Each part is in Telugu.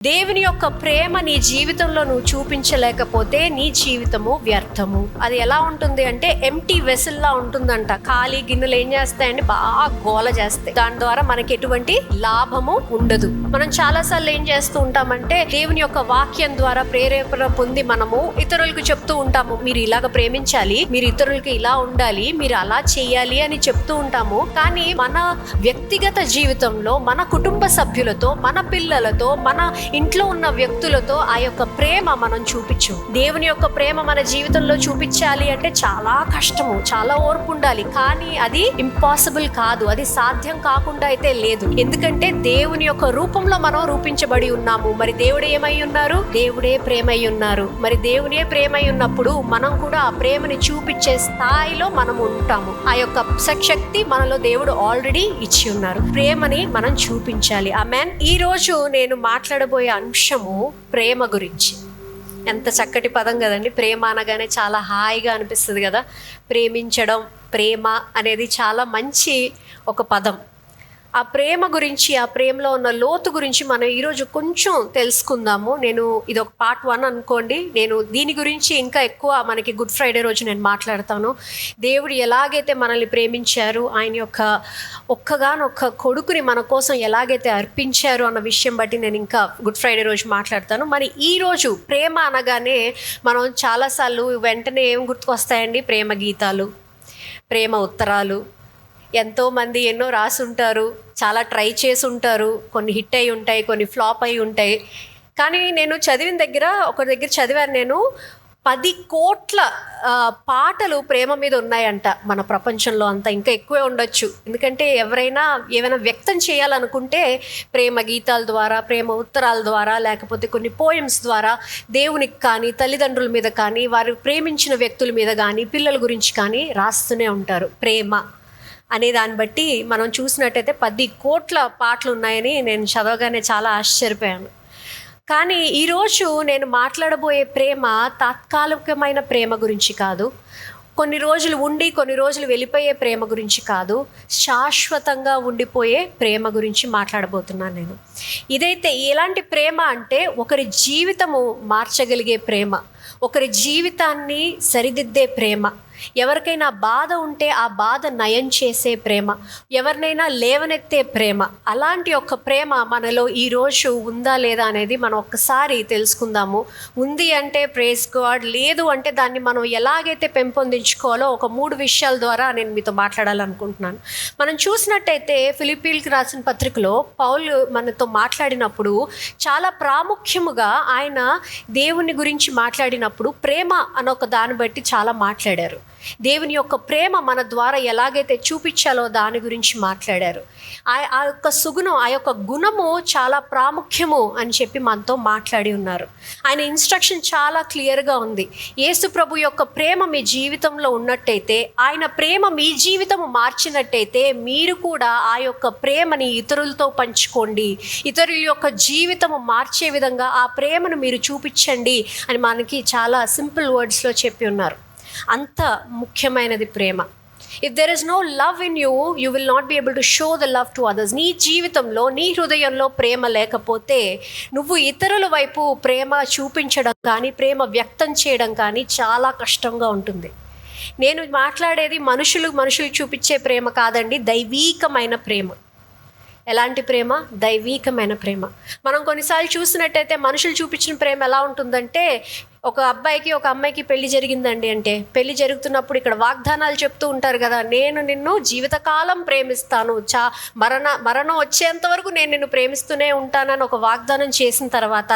దేవుని యొక్క ప్రేమ నీ జీవితంలో నువ్వు చూపించలేకపోతే నీ జీవితము వ్యర్థము. అది ఎలా ఉంటుంది అంటే ఎంప్టీ వెసల్లా ఉంటుందంట. ఖాళీ గిన్నెలు ఏం చేస్తాయండి, బాగా గోల చేస్తాయి. దాని ద్వారా మనకి ఎటువంటి లాభము ఉండదు. మనం చాలాసార్లు ఏం చేస్తూ ఉంటామంటే దేవుని యొక్క వాక్యం ద్వారా ప్రేరేపణ పొంది మనము ఇతరులకు చెప్తూ ఉంటాము, మీరు ఇలాగ ప్రేమించాలి, మీరు ఇతరులకి ఇలా ఉండాలి, మీరు అలా చేయాలి అని చెప్తూ ఉంటాము. కానీ మన వ్యక్తిగత జీవితంలో మన కుటుంబ సభ్యులతో, మన పిల్లలతో, మన ఇంట్లో ఉన్న వ్యక్తులతో ఆ యొక్క ప్రేమ మనం చూపించు. దేవుని యొక్క ప్రేమ మన జీవితంలో చూపించాలి అంటే చాలా కష్టము, చాలా ఓర్పు ఉండాలి. కానీ అది ఇంపాసిబుల్ కాదు, అది సాధ్యం కాకుండా అయితే లేదు. ఎందుకంటే దేవుని యొక్క రూపంలో మనం రూపించబడి ఉన్నాము. మరి దేవుడు ఏమై ఉన్నారు? దేవుడే ప్రేమై ఉన్నారు. మరి దేవుడే ప్రేమై ఉన్నప్పుడు మనం కూడా ఆ ప్రేమని చూపించే స్థాయిలో మనం ఉంటాము. ఆ యొక్క శక్తి మనలో దేవుడు ఆల్రెడీ ఇచ్చి ఉన్నారు. ప్రేమని మనం చూపించాలి. ఆమేన్. ఈ రోజు నేను మాట్లాడబోయే అంశము ప్రేమ గురించి. ఎంత చక్కటి పదం కదండి. ప్రేమ అనగానే చాలా హాయిగా అనిపిస్తుంది కదా. ప్రేమించడం, ప్రేమ అనేది చాలా మంచి ఒక పదం. ఆ ప్రేమ గురించి, ఆ ప్రేమలో ఉన్న లోతు గురించి మనం ఈరోజు కొంచెం తెలుసుకుందాము. నేను ఇది ఒక పార్ట్ 1 అనుకోండి. నేను దీని గురించి ఇంకా ఎక్కువ మనకి గుడ్ ఫ్రైడే రోజు నేను మాట్లాడతాను. దేవుడు ఎలాగైతే మనల్ని ప్రేమించారు, ఆయన యొక్క ఒక్కగానొక్క కొడుకుని మన కోసం ఎలాగైతే అర్పించారు అన్న విషయం బట్టి నేను ఇంకా గుడ్ ఫ్రైడే రోజు మాట్లాడతాను. మరి ఈరోజు ప్రేమ అనగానే మనం చాలాసార్లు వెంటనే ఏం గుర్తుకొస్తాయండి? ప్రేమ గీతాలు, ప్రేమ ఉత్తరాలు. ఎంతోమంది ఎన్నో రాసుంటారు, చాలా ట్రై చేసి ఉంటారు. కొన్ని హిట్ అయి ఉంటాయి, కొన్ని ఫ్లాప్ అయి ఉంటాయి. కానీ నేను చదివిన దగ్గర చదివాను నేను, 10 కోట్ల పాటలు ప్రేమ మీద ఉన్నాయంట మన ప్రపంచంలో అంతా. ఇంకా ఎక్కువే ఉండొచ్చు. ఎందుకంటే ఎవరైనా ఏమైనా వ్యక్తం చేయాలనుకుంటే ప్రేమ గీతాల ద్వారా, ప్రేమ ఉత్తరాల ద్వారా, లేకపోతే కొన్ని పోయమ్స్ ద్వారా దేవునికి కానీ, తల్లిదండ్రుల మీద కానీ, వారు ప్రేమించిన వ్యక్తుల మీద కానీ, పిల్లల గురించి కానీ రాస్తూనే ఉంటారు. ప్రేమ అనే దాన్ని బట్టి మనం చూసినట్టయితే 10 కోట్ల పాటలు ఉన్నాయని నేను చదవగానే చాలా ఆశ్చర్యపోయాను. కానీ ఈరోజు నేను మాట్లాడబోయే ప్రేమ తాత్కాలికమైన ప్రేమ గురించి కాదు, కొన్ని రోజులు ఉండి కొన్ని రోజులు వెళ్ళిపోయే ప్రేమ గురించి కాదు, శాశ్వతంగా ఉండిపోయే ప్రేమ గురించి మాట్లాడబోతున్నాను నేను. ఇదైతే ఎలాంటి ప్రేమ అంటే ఒకరి జీవితము మార్చగలిగే ప్రేమ, ఒకరి జీవితాన్ని సరిదిద్దే ప్రేమ, ఎవరికైనా బాధ ఉంటే ఆ బాధ నయం చేసే ప్రేమ, ఎవరినైనా లేవనెత్తే ప్రేమ. అలాంటి ఒక ప్రేమ మనలో ఈరోజు ఉందా లేదా అనేది మనం ఒక్కసారి తెలుసుకుందాము. ఉంది అంటే ప్రైజ్ గాడ్, లేదు అంటే దాన్ని మనం ఎలాగైతే పెంపొందించుకోవాలో ఒక 3 విషయాల ద్వారా నేను మీతో మాట్లాడాలనుకుంటున్నాను. మనం చూసినట్టయితే ఫిలిప్పీలకు రాసిన పత్రికలో పౌలు మనతో మాట్లాడినప్పుడు చాలా ప్రాముఖ్యముగా ఆయన దేవుని గురించి మాట్లాడినప్పుడు ప్రేమ అనొక దాన్ని బట్టి చాలా మాట్లాడారు. దేవుని యొక్క ప్రేమ మన ద్వారా ఎలాగైతే చూపించాలో దాని గురించి మాట్లాడారు. ఆ యొక్క సుగుణం, ఆ యొక్క గుణము చాలా ప్రాముఖ్యము అని చెప్పి మనతో మాట్లాడి ఉన్నారు. ఆయన ఇన్స్ట్రక్షన్ చాలా క్లియర్గా ఉంది. యేసు ప్రభు యొక్క ప్రేమ మీ జీవితంలో ఉన్నట్టయితే, ఆయన ప్రేమ మీ జీవితము మార్చినట్టయితే, మీరు కూడా ఆ యొక్క ప్రేమని ఇతరులతో పంచుకోండి, ఇతరుల యొక్క జీవితము మార్చే విధంగా ఆ ప్రేమను మీరు చూపించండి అని మనకి చాలా సింపుల్ వర్డ్స్లో చెప్పి ఉన్నారు. అంత ముఖ్యమైనది ప్రేమ. If there is no love in you, you will not be able to show the love to others. నీ జీవితంలో, నీ హృదయంలో ప్రేమ లేకపోతే నువ్వు ఇతరుల వైపు ప్రేమ చూపించడం కానీ, ప్రేమ వ్యక్తం చేయడం కానీ చాలా కష్టంగా ఉంటుంది. నేను మాట్లాడేది మనుషులు చూపించే ప్రేమ కాదండి, దైవీకమైన ప్రేమ. ఎలాంటి ప్రేమ? దైవీకమైన ప్రేమ. మనం కొన్నిసార్లు చూసినట్టయితే మనుషులు చూపించిన ప్రేమ ఎలా ఉంటుందంటే, ఒక అబ్బాయికి ఒక అమ్మాయికి పెళ్లి జరిగిందండి అంటే, పెళ్లి జరుగుతున్నప్పుడు ఇక్కడ వాగ్దానాలు చెప్తూ ఉంటారు కదా, నేను నిన్ను జీవితకాలం ప్రేమిస్తాను, మరణం వచ్చేంత వరకు నేను నిన్ను ప్రేమిస్తూనే ఉంటానని ఒక వాగ్దానం చేసిన తర్వాత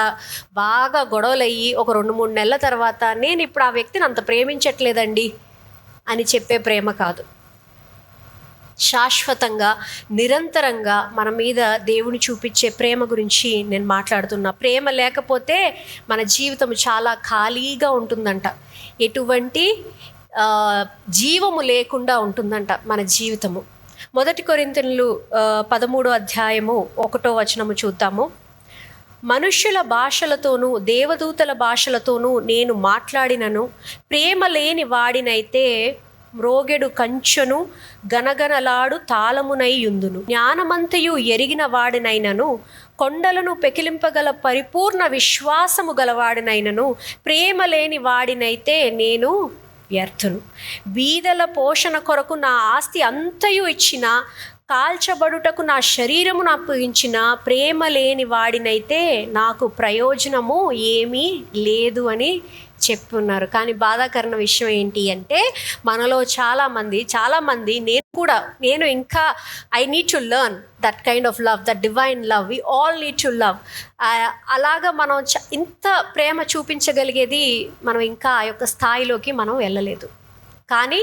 బాగా గొడవలయ్యి ఒక 2-3 నెలల తర్వాత, నేను ఇప్పుడు ఆ వ్యక్తిని అంత ప్రేమించట్లేదండి అని చెప్పే ప్రేమ కాదు. శాశ్వతంగా, నిరంతరంగా మన మీద దేవుని చూపించే ప్రేమ గురించి నేను మాట్లాడుతున్నా. ప్రేమ లేకపోతే మన జీవితం చాలా ఖాళీగా ఉంటుందంట. ఎటువంటి జీవము లేకుండా ఉంటుందంట మన జీవితము. 1 కొరింథీయులు 13వ అధ్యాయము 1వ వచనము చూద్దాము. మనుష్యుల భాషలతోనూ దేవదూతల భాషలతోనూ నేను మాట్లాడినను, ప్రేమ లేని వాడినైతే మ్రోగెడు కంచెను గనగనలాడు తాళమునై యుందును. జ్ఞానమంతయు ఎరిగిన వాడినైనను కొండలను పెకిలింపగల పరిపూర్ణ విశ్వాసము గలవాడినైనను ప్రేమ లేని వాడినైతే నేను వ్యర్థును. బీదల పోషణ కొరకు నా ఆస్తి అంతయు ఇచ్చిన, కాల్చబడుటకు నా శరీరమును అప్పగించిన ప్రేమ లేని వాడినైతే నాకు ప్రయోజనము ఏమీ లేదు అని చెప్పున్నారు. కానీ బాధాకరణ విషయం ఏంటి అంటే మనలో చాలామంది నేను ఇంకా I need to learn that kind of love, that divine love. We all need to love. అలాగా మనం ఇంత ప్రేమ చూపించగలిగేది మనం ఇంకా ఆ యొక్క స్థాయిలోకి మనం వెళ్ళలేదు. కానీ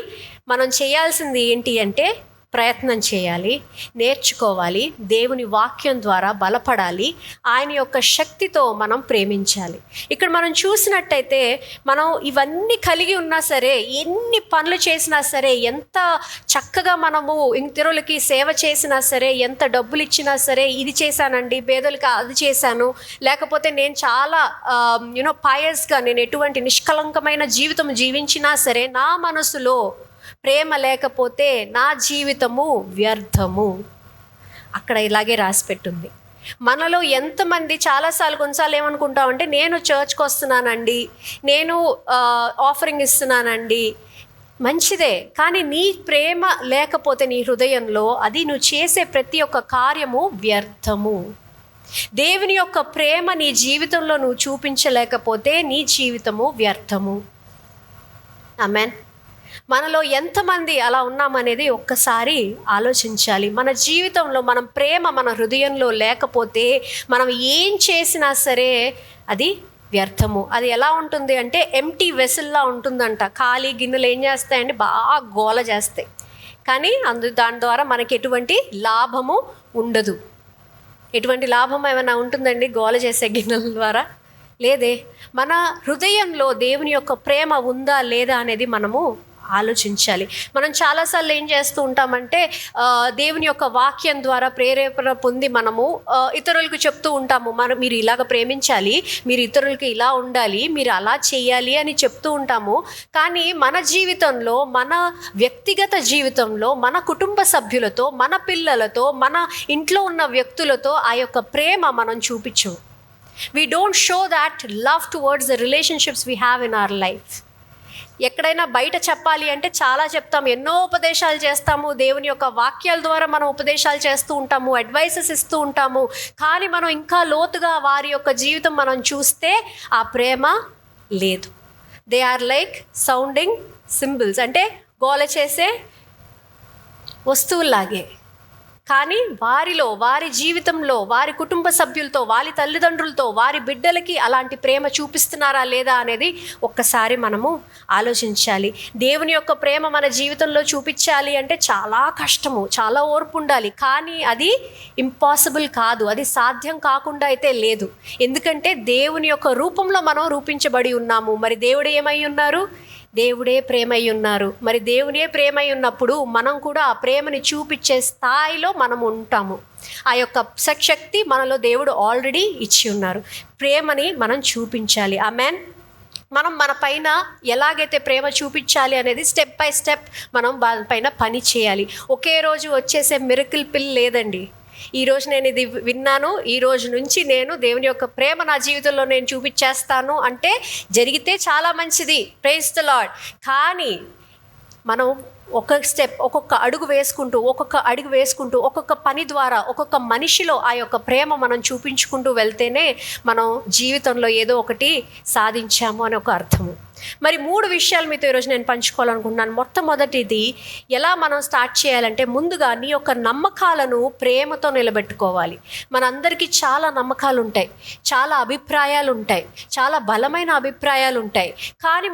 మనం చేయాల్సింది ఏంటి అంటే ప్రయత్నం చేయాలి, నేర్చుకోవాలి, దేవుని వాక్యం ద్వారా బలపడాలి, ఆయన యొక్క శక్తితో మనం ప్రేమించాలి. ఇక్కడ మనం చూసినట్టయితే మనం ఇవన్నీ కలిగి ఉన్నా సరే, ఎన్ని పనులు చేసినా సరే, ఎంత చక్కగా మనము ఇతరులకి సేవ చేసినా సరే, ఎంత డబ్బులు ఇచ్చినా సరే, ఇది చేశానండి, పేదలకి అది చేశాను, లేకపోతే నేను చాలా పయస్గా నేను ఎటువంటి నిష్కలంకమైన జీవితం జీవించినా సరే, నా మనసులో ప్రేమ లేకపోతే నా జీవితము వ్యర్థము. అక్కడ ఇలాగే రాసిపెట్టుంది. మనలో ఎంతమంది కొన్నిసార్లు ఏమనుకుంటామంటే, నేను చర్చ్కి వస్తున్నానండి, నేను ఆఫరింగ్ ఇస్తున్నానండి, మంచిదే. కానీ నీ ప్రేమ లేకపోతే నీ హృదయంలో, అది నువ్వు చేసే ప్రతి ఒక్క కార్యము వ్యర్థము. దేవుని యొక్క ప్రేమ నీ జీవితంలో నువ్వు చూపించలేకపోతే నీ జీవితము వ్యర్థము. ఆమేన్. మనలో ఎంతమంది అలా ఉన్నామనేది ఒక్కసారి ఆలోచించాలి. మన జీవితంలో మన హృదయంలో లేకపోతే మనం ఏం చేసినా సరే అది వ్యర్థము. అది ఎలా ఉంటుంది అంటే ఎంప్టీ వెసల్లా ఉంటుందంట. ఖాళీ గిన్నెలు ఏం చేస్తాయంటే బాగా గోల చేస్తాయి, కానీ దాని ద్వారా మనకి ఎటువంటి లాభము ఉండదు. ఎటువంటి లాభం ఏమైనా ఉంటుందండి గోల చేసే గిన్నెల ద్వారా? లేదే. మన హృదయంలో దేవుని యొక్క ప్రేమ ఉందా లేదా అనేది మనము ఆలోచించాలి. మనం చాలాసార్లు ఏం చేస్తూ ఉంటామంటే దేవుని యొక్క వాక్యం ద్వారా ప్రేరేపణ పొంది మనము ఇతరులకు చెప్తూ ఉంటాము, మీరు ఇలాగ ప్రేమించాలి, మీరు ఇతరులకి ఇలా ఉండాలి, మీరు అలా చేయాలి అని చెప్తూ ఉంటాము. కానీ మన జీవితంలో, మన వ్యక్తిగత జీవితంలో, మన కుటుంబ సభ్యులతో, మన పిల్లలతో, మన ఇంట్లో ఉన్న వ్యక్తులతో ఆ యొక్క ప్రేమ మనం చూపించము. We don't show that love towards the relationships we have in our life. ఎక్కడైనా బయట చెప్పాలి అంటే చాలా చెప్తాము, ఎన్నో ఉపదేశాలు చేస్తాము, దేవుని యొక్క వాక్యాల ద్వారా మనం ఉపదేశాలు చేస్తూ ఉంటాము, అడ్వైసెస్ ఇస్తూ ఉంటాము. కానీ మనం ఇంకా లోతుగా వారి యొక్క జీవితం మనం చూస్తే ఆ ప్రేమ లేదు. They are like sounding symbols, అంటే గోల చేసే వస్తువుల్లాగే. కానీ వారిలో, వారి జీవితంలో, వారి కుటుంబ సభ్యులతో, వారి తల్లిదండ్రులతో, వారి బిడ్డలకి అలాంటి ప్రేమ చూపిస్తున్నారా లేదా అనేది ఒక్కసారి మనము ఆలోచించాలి. దేవుని యొక్క ప్రేమ మన జీవితంలో చూపించాలి అంటే చాలా కష్టము, చాలా ఓర్పు ఉండాలి. కానీ అది ఇంపాసిబుల్ కాదు, అది సాధ్యం కాకుండా అయితే లేదు. ఎందుకంటే దేవుని యొక్క రూపంలో మనం రూపించబడి ఉన్నాము. మరి దేవుడు ఏమై ఉన్నారు? దేవుడే ప్రేమై ఉన్నారు. మరి దేవుడే ప్రేమై ఉన్నప్పుడు మనం కూడా ఆ ప్రేమని చూపించే స్థాయిలో మనం ఉంటాము. ఆ యొక్క శక్తి మనలో దేవుడు ఆల్రెడీ ఇచ్చి ఉన్నారు. ప్రేమని మనం చూపించాలి. ఆమేన్. మనం మన పైన ఎలాగైతే ప్రేమ చూపించాలి అనేది స్టెప్ బై స్టెప్ మనం వాళ్ళ పైన పని చేయాలి. ఒకే రోజు వచ్చేసే మిరకిల్ పిల్ లేదండి. ఈరోజు నేను ఇది విన్నాను, ఈ రోజు నుంచి నేను దేవుని యొక్క ప్రేమ నా జీవితంలో నేను చూపించేస్తాను అంటే జరిగితే చాలా మంచిది, ప్రైజ్ ది లార్డ్. కానీ మనం ఒక్కొక్క అడుగు వేసుకుంటూ ఒక్కొక్క పని ద్వారా ఒక్కొక్క మనిషిలో ఆ యొక్క ప్రేమ మనం చూపించుకుంటూ వెళ్తేనే మనం జీవితంలో ఏదో ఒకటి సాధించాము అని ఒక అర్థము. మరి 3 విషయాలు మీతో ఈరోజు నేను పంచుకోవాలనుకుంటున్నాను. మొట్టమొదటిది, ఎలా మనం స్టార్ట్ చేయాలంటే, ముందుగా నీ యొక్క నమ్మకాలను ప్రేమతో నిలబెట్టుకోవాలి. మనందరికీ చాలా నమ్మకాలు ఉంటాయి, చాలా అభిప్రాయాలు ఉంటాయి, చాలా బలమైన అభిప్రాయాలు ఉంటాయి. కానీ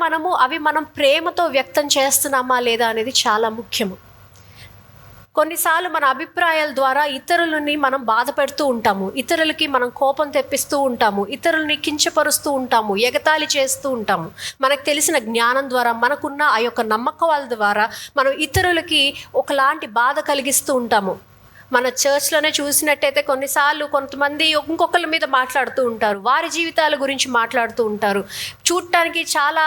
మనం ప్రేమతో వ్యక్తం చేస్తున్నామా లేదా అనేది చాలా ముఖ్యము. కొన్నిసార్లు మన అభిప్రాయాల ద్వారా ఇతరులని మనం బాధ పెడుతూ ఉంటాము, ఇతరులకి మనం కోపం తెప్పిస్తూ ఉంటాము, ఇతరులని కించపరుస్తూ ఉంటాము, ఎగతాళి చేస్తూ ఉంటాము. మనకు తెలిసిన జ్ఞానం ద్వారా, మనకున్న ఆ యొక్క నమ్మకాల ద్వారా మనం ఇతరులకి ఒకలాంటి బాధ కలిగిస్తూ ఉంటాము. మన చర్చ్లోనే చూసినట్టయితే కొన్నిసార్లు కొంతమంది ఇంకొకరి మీద మాట్లాడుతూ ఉంటారు, వారి జీవితాల గురించి మాట్లాడుతూ ఉంటారు. చూడటానికి చాలా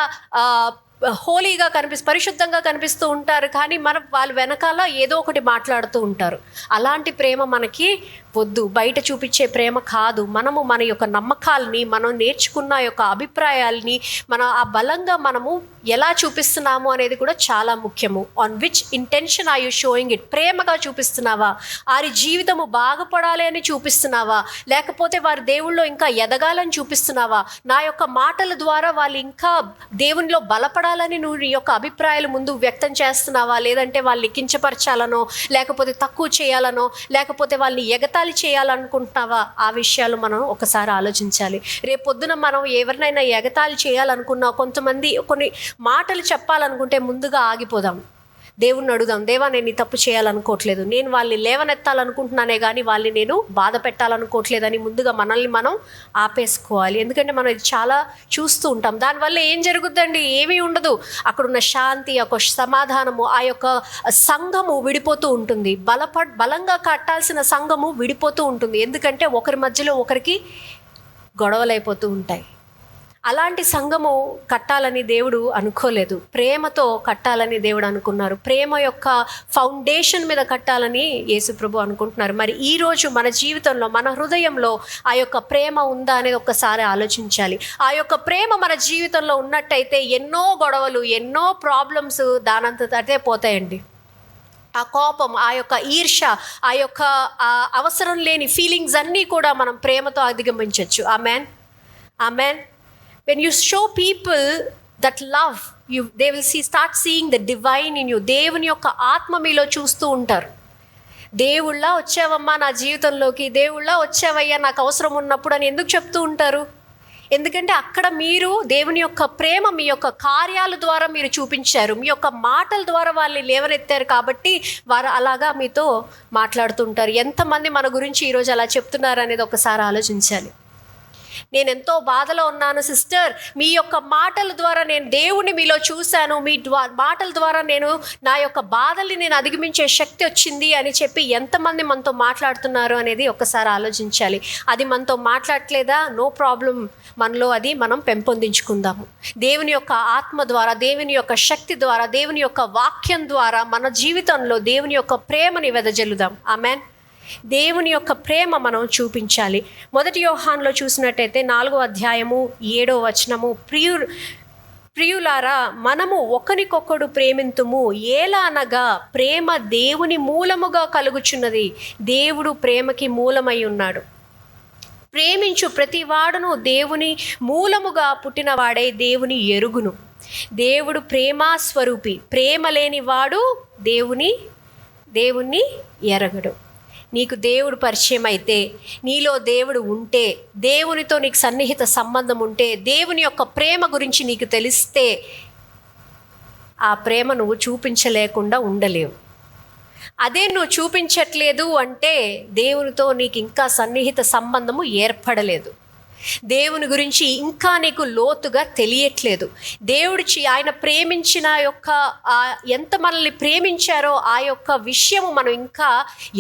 హోలీగా పరిశుద్ధంగా కనిపిస్తూ ఉంటారు, కానీ వాళ్ళ వెనకాల ఏదో ఒకటి మాట్లాడుతూ ఉంటారు. అలాంటి ప్రేమ మనకి వద్దు, బయట చూపించే ప్రేమ కాదు. మనము మన యొక్క నమ్మకాలని, మనం నేర్చుకున్న యొక్క అభిప్రాయాల్ని ఆ బలంగా మనము ఎలా చూపిస్తున్నాము అనేది కూడా చాలా ముఖ్యము. On which intention or you showing it? ప్రేమగా చూపిస్తున్నావా? వారి జీవితము బాగుపడాలి అని చూపిస్తున్నావా? లేకపోతే వారి దేవుళ్ళో ఇంకా ఎదగాలని చూపిస్తున్నావా? నా యొక్క మాటల ద్వారా వాళ్ళు ఇంకా దేవునిలో బలపడాలని నువ్వు నీ యొక్క అభిప్రాయాలు ముందు వ్యక్తం చేస్తున్నావా? లేదంటే వాళ్ళని కించపరచాలనో, లేకపోతే తక్కువ చేయాలనో, లేకపోతే వాళ్ళని ఎగతాళి చేయాలనుకుంటున్నావా? ఆ విషయాలు మనం ఒకసారి ఆలోచించాలి. రేపొద్దున మనం ఎవరినైనా ఎగతాళి చేయాలనుకున్నా, కొంతమంది కొన్ని మాటలు చెప్పాలనుకుంటే ముందుగా ఆగిపోదాం. దేవుణ్ణి అడుగుదాం, దేవా నేను ఈ తప్పు చేయాలనుకోవట్లేదు, నేను వాళ్ళని లేవనెత్తాలనుకుంటున్నానే కానీ వాళ్ళని నేను బాధ పెట్టాలనుకోవట్లేదని ముందుగా మనల్ని మనం ఆపేసుకోవాలి. ఎందుకంటే మనం ఇది చాలా చూస్తూ ఉంటాం. దానివల్ల ఏం జరుగుద్దండి? ఏమీ ఉండదు. అక్కడున్న శాంతి, ఆ యొక్క సమాధానము, ఆ యొక్క సంఘము విడిపోతూ ఉంటుంది. బలంగా కట్టాల్సిన సంఘము విడిపోతూ ఉంటుంది. ఎందుకంటే ఒకరి మధ్యలో ఒకరికి గొడవలు అయిపోతూ ఉంటాయి. అలాంటి సంఘము కట్టాలని దేవుడు అనుకోలేదు. ప్రేమతో కట్టాలని దేవుడు అనుకున్నారు. ప్రేమ యొక్క ఫౌండేషన్ మీద కట్టాలని యేసుప్రభు అనుకుంటున్నారు. మరి ఈరోజు మన జీవితంలో, మన హృదయంలో ఆ యొక్క ప్రేమ ఉందా అనేది ఒక్కసారి ఆలోచించాలి. ఆ యొక్క ప్రేమ మన జీవితంలో ఉన్నట్టయితే ఎన్నో గొడవలు, ఎన్నో ప్రాబ్లమ్స్ దానంతటే పోతాయండి. ఆ కోపం, ఆ యొక్క ఈర్ష్య, ఆ యొక్క అవసరం లేని ఫీలింగ్స్ అన్నీ కూడా మనం ప్రేమతో అధిగమించవచ్చు. Amen, amen. When you show people that love, they will start seeing the divine in you. దేవుని యొక్క ఆత్మ మీలో చూస్తూ ఉంటారు. దేవుళ్ళ వచ్చావమ్మా నా జీవితంలోకి, దేవుళ్ళ వచ్చావయ్యా నాకు అవసరం ఉన్నప్పుడు అని ఎందుకు చెప్తూ ఉంటారు? ఎందుకంటే అక్కడ మీరు దేవుని యొక్క ప్రేమ మీ యొక్క కార్యాల ద్వారా మీరు చూపించారు, మీ యొక్క మాటల ద్వారా వాళ్ళని లేవనెత్తారు. కాబట్టి వారు అలాగా మీతో మాట్లాడుతుంటారు. ఎంతమంది మన గురించి ఈరోజు అలా చెప్తున్నారు అనేది ఒకసారి ఆలోచించాలి. నేను ఎంతో బాధలో ఉన్నాను సిస్టర్, మీ యొక్క మాటల ద్వారా నేను దేవుణ్ణి మీలో చూశాను, మీ మాటల ద్వారా నేను నా యొక్క బాధల్ని నేను అధిగమించే శక్తి వచ్చింది అని చెప్పి ఎంతమంది మనతో మాట్లాడుతున్నారు అనేది ఒక్కసారి ఆలోచించాలి. అది మనతో మాట్లాడట్లేదా? నో ప్రాబ్లం, మనలో అది మనం పెంపొందించుకుందాము. దేవుని యొక్క ఆత్మ ద్వారా, దేవుని యొక్క శక్తి ద్వారా, దేవుని యొక్క వాక్యం ద్వారా మన జీవితంలో దేవుని యొక్క ప్రేమని వెదజల్లుదాం. ఆమెన్. దేవుని యొక్క ప్రేమ మనం చూపించాలి. 1 యోహానులో చూసినట్టయితే 4వ అధ్యాయము 7వ వచనము, ప్రియులారా మనము ఒకరికొకడు ప్రేమింతుము, ఏలానగా ప్రేమ దేవుని మూలముగా కలుగుచున్నది. దేవుడు ప్రేమకి మూలమై ఉన్నాడు. ప్రేమించు ప్రతి వాడును దేవుని మూలముగా పుట్టినవాడై దేవుని ఎరుగును. దేవుడు ప్రేమా స్వరూపి. ప్రేమ లేని వాడు దేవుణ్ణి ఎరగడు. నీకు దేవుడు పరిచయం అయితే, నీలో దేవుడు ఉంటే, దేవునితో నీకు సన్నిహిత సంబంధం ఉంటే, దేవుని యొక్క ప్రేమ గురించి నీకు తెలిస్తే ఆ ప్రేమ నువ్వు చూపించలేకుండా ఉండలేవు. అదే నువ్వు చూపించట్లేదు అంటే దేవునితో నీకు ఇంకా సన్నిహిత సంబంధము ఏర్పడలేదు. దేవుని గురించి ఇంకా నీకు లోతుగా తెలియట్లేదు. ఆయన ప్రేమించిన యొక్క ఎంత మనల్ని ప్రేమించారో ఆ యొక్క విషయము మనం ఇంకా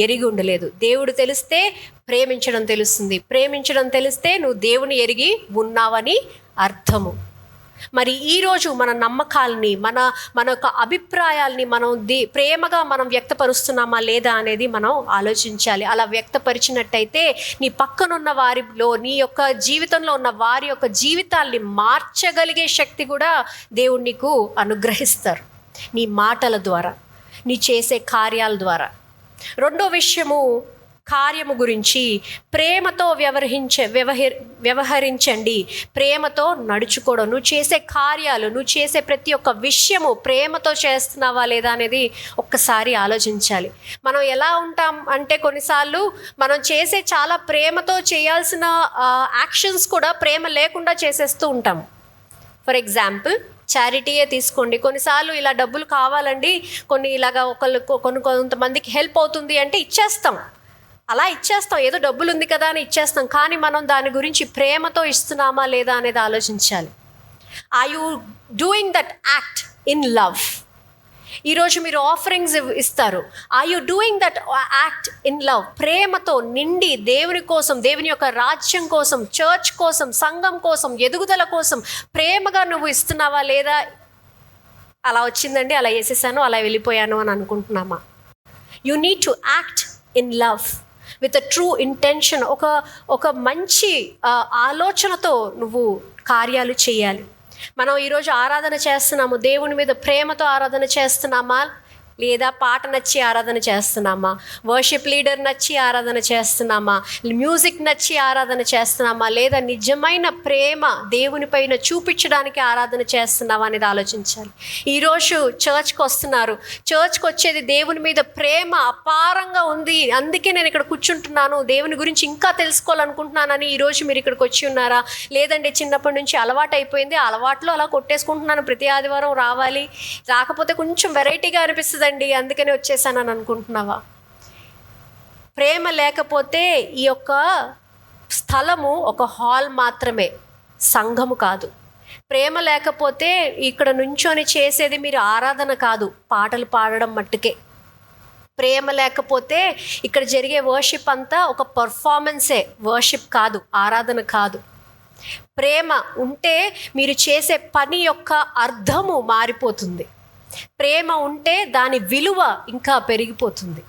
ఎరిగి ఉండలేదు. దేవుడు తెలిస్తే ప్రేమించడం తెలుస్తుంది. ప్రేమించడం తెలిస్తే నువ్వు దేవుని ఎరిగి ఉన్నావని అర్థము. మరి ఈరోజు మన నమ్మకాలని, మన యొక్క అభిప్రాయాల్ని మనం ప్రేమగా మనం వ్యక్తపరుస్తున్నామా లేదా అనేది మనం ఆలోచించాలి. అలా వ్యక్తపరిచినట్టయితే నీ పక్కనున్న వారిలో, నీ యొక్క జీవితంలో ఉన్న వారి యొక్క జీవితాల్ని మార్చగలిగే శక్తి కూడా దేవుడు నీకు అనుగ్రహిస్తారు, నీ మాటల ద్వారా, నీ చేసే కార్యాల ద్వారా. రెండో విషయము, కార్యము గురించి. ప్రేమతో వ్యవహరించండి, ప్రేమతో నడుచుకోవడం. నువ్వు చేసే కార్యాలు, నువ్వు చేసే ప్రతి ఒక్క విషయము ప్రేమతో చేస్తున్నావా లేదా అనేది ఒక్కసారి ఆలోచించాలి. మనం ఎలా ఉంటాం అంటే కొన్నిసార్లు మనం చేసే చాలా ప్రేమతో చేయాల్సిన యాక్షన్స్ కూడా ప్రేమ లేకుండా చేసేస్తూ ఉంటాం. ఫర్ ఎగ్జాంపుల్ చారిటీయే తీసుకోండి. కొన్నిసార్లు ఇలా డబ్బులు కావాలండి, ఇలాగా కొంతమందికి హెల్ప్ అవుతుంది అంటే ఇచ్చేస్తాం. అలా ఇచ్చేస్తాం, ఏదో డబ్బులు ఉంది కదా అని ఇచ్చేస్తాం. కానీ మనం దాని గురించి ప్రేమతో ఇస్తున్నామా లేదా అనేది ఆలోచించాలి. Are you doing that act in love? ఈరోజు మీరు ఆఫరింగ్స్ ఇస్తారు. Are you doing that act in love? ప్రేమతో నిండి దేవుని కోసం, దేవుని యొక్క రాజ్యం కోసం, చర్చ్ కోసం, సంఘం కోసం, ఎదుగుదల కోసం ప్రేమగా నువ్వు ఇస్తున్నావా లేదా? అలా వచ్చిందండి, అలా వేసేసాను, అలా వెళ్ళిపోయాను అని అనుకుంటున్నామా? You need to act in love. With a true intention, ఒక మంచి ఆలోచనతో నువ్వు కార్యాలు చేయాలి. మనం ఈరోజు ఆరాధన చేస్తున్నాము, దేవుని మీద ప్రేమతో ఆరాధన చేస్తున్నామా, లేదా పాట నచ్చి ఆరాధన చేస్తున్నామా, వర్షిప్ లీడర్ నచ్చి ఆరాధన చేస్తున్నామా, మ్యూజిక్ నచ్చి ఆరాధన చేస్తున్నామా, లేదా నిజమైన ప్రేమ దేవుని పైన చూపించడానికి ఆరాధన చేస్తున్నామా అనేది ఆలోచించాలి. ఈరోజు చర్చ్కి వస్తున్నారు, చర్చ్కి వచ్చేది దేవుని మీద ప్రేమ అపారంగా ఉంది, అందుకే నేను ఇక్కడ కూర్చుంటున్నాను, దేవుని గురించి ఇంకా తెలుసుకోవాలనుకుంటున్నానని ఈరోజు మీరు ఇక్కడికి వచ్చి ఉన్నారా? లేదంటే చిన్నప్పటి నుంచి అలవాటు అయిపోయింది, అలవాట్లో అలా కొట్టేసుకుంటున్నాను, ప్రతి ఆదివారం రావాలి, రాకపోతే కొంచెం వెరైటీగా అనిపిస్తుంది అందుకని వచ్చేసానని అనుకుంటున్నావా? ప్రేమ లేకపోతే ఈ యొక్క స్థలము ఒక హాల్ మాత్రమే, సంఘము కాదు. ప్రేమ లేకపోతే ఇక్కడ నుంచొని చేసేది మీరు ఆరాధన కాదు, పాటలు పాడడం మట్టుకే. ప్రేమ లేకపోతే ఇక్కడ జరిగే వర్షిప్ అంతా ఒక పర్ఫార్మెన్సే, వర్షిప్ కాదు, ఆరాధన కాదు. ప్రేమ ఉంటే మీరు చేసే పని యొక్క అర్థము మారిపోతుంది. ప్రేమ ఉంటే దాని విలువ ఇంకా పెరిగిపోతుంది.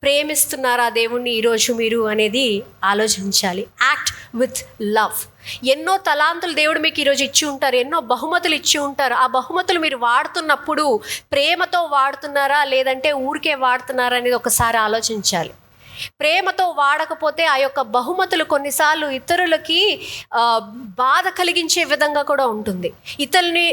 ప్రేమిస్తున్నారా దేవుణ్ణి ఈరోజు మీరు అనేది ఆలోచించాలి. Act with love. ఎన్నో తలాంతులు దేవుడు మీకు ఈరోజు ఇచ్చి ఉంటారు, ఎన్నో బహుమతులు ఇచ్చి ఉంటారు. ఆ బహుమతులు మీరు వాడుతున్నప్పుడు ప్రేమతో వాడుతున్నారా, లేదంటే ఊరికే వాడుతున్నారా అనేది ఒకసారి ఆలోచించాలి. ప్రేమతో వాడకపోతే ఆ యొక్క బహుమతులు కొన్నిసార్లు ఇతరులకి బాధ కలిగించే విధంగా కూడా ఉంటుంది,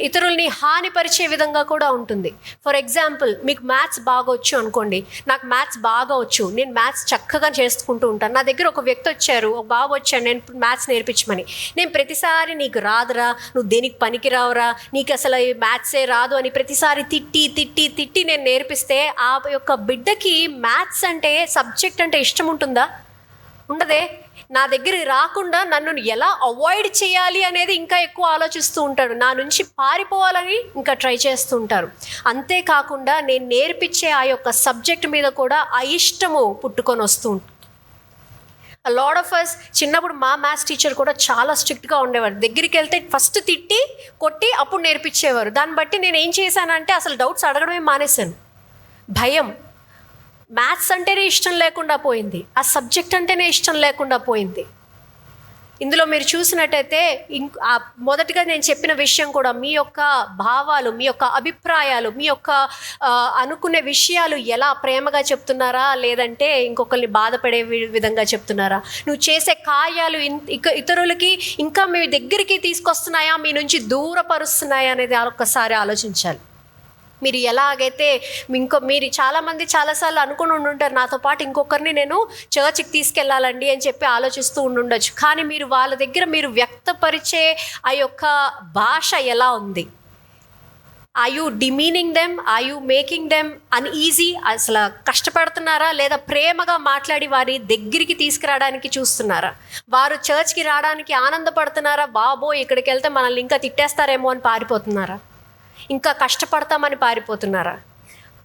ఇతరుల్ని హానిపరిచే విధంగా కూడా ఉంటుంది. ఫర్ ఎగ్జాంపుల్, మీకు మ్యాథ్స్ బాగా వచ్చు అనుకోండి, నాకు మ్యాథ్స్ బాగా వచ్చు, నేను మ్యాథ్స్ చక్కగా చేసుకుంటూ ఉంటాను. నా దగ్గర ఒక వ్యక్తి వచ్చారు, ఒక బాబు వచ్చాడు నేను మ్యాథ్స్ నేర్పించమని. నేను ప్రతిసారి నీకు రాదురా, నువ్వు దేనికి పనికి రావురా, నీకు అసలు మ్యాథ్సే రాదు అని ప్రతిసారి తిట్టి తిట్టి తిట్టి నేను నేర్పిస్తే ఆ యొక్క బిడ్డకి మ్యాథ్స్ అంటే, సబ్జెక్ట్ అంటే ఇష్టం ఉంటుందా? ఉండదే. నా దగ్గరికి రాకుండా నన్ను ఎలా అవాయిడ్ చేయాలి అనేది ఇంకా ఎక్కువ ఆలోచిస్తూ ఉంటాడు, నా నుంచి పారిపోవాలని ఇంకా ట్రై చేస్తూ ఉంటారు. అంతేకాకుండా నేను నేర్పించే ఆ యొక్క సబ్జెక్ట్ మీద కూడా అయిష్టము పుట్టుకొని వస్తూ ఉంటుంది. లాట్ ఆఫ్ అస్ చిన్నప్పుడు మా మ్యాథ్స్ టీచర్ కూడా చాలా స్ట్రిక్ట్గా ఉండేవారు. దగ్గరికి వెళ్తే ఫస్ట్ తిట్టి కొట్టి అప్పుడు నేర్పించేవారు. దాన్ని బట్టి నేను ఏం చేశానంటే అసలు డౌట్స్ అడగడమే మానేశాను. భయం, మ్యాథ్స్ అంటేనే ఇష్టం లేకుండా పోయింది, ఆ సబ్జెక్ట్ అంటేనే ఇష్టం లేకుండా పోయింది. ఇందులో మీరు చూసినట్టయితే మొదటిగా నేను చెప్పిన విషయం కూడా, మీ యొక్క భావాలు, మీ యొక్క అభిప్రాయాలు, మీ యొక్క అనుకునే విషయాలు ఎలా ప్రేమగా చెప్తున్నారా, లేదంటే ఇంకొకరిని బాధపడే విధంగా చెప్తున్నారా? నువ్వు చేసే కార్యాలు ఇతరులకి ఇంకా మీ దగ్గరికి తీసుకొస్తున్నాయా, మీ నుంచి దూరపరుస్తున్నాయా అనేది ఒక్కసారి ఆలోచించాలి. మీరు ఎలాగైతే మీరు చాలామంది చాలాసార్లు అనుకుని ఉండుంటారు, నాతో పాటు ఇంకొకరిని నేను చర్చ్కి తీసుకెళ్ళాలండి అని చెప్పి ఆలోచిస్తూ ఉండొచ్చు. కానీ మీరు వాళ్ళ దగ్గర మీరు వ్యక్తపరిచే ఆ యొక్క భాష ఎలా ఉంది? Are you demeaning them? Are you making them uneasy? అసలు కష్టపడుతున్నారా, లేదా ప్రేమగా మాట్లాడి వారి దగ్గరికి తీసుకురావడానికి చూస్తున్నారా? వారు చర్చ్కి రావడానికి ఆనందపడుతున్నారా? బాబో ఇక్కడికి వెళ్తే మనల్ని ఇంకా తిట్టేస్తారేమో అని పారిపోతున్నారా? ఇంకా కష్టపడతామని పారిపోతున్నారా?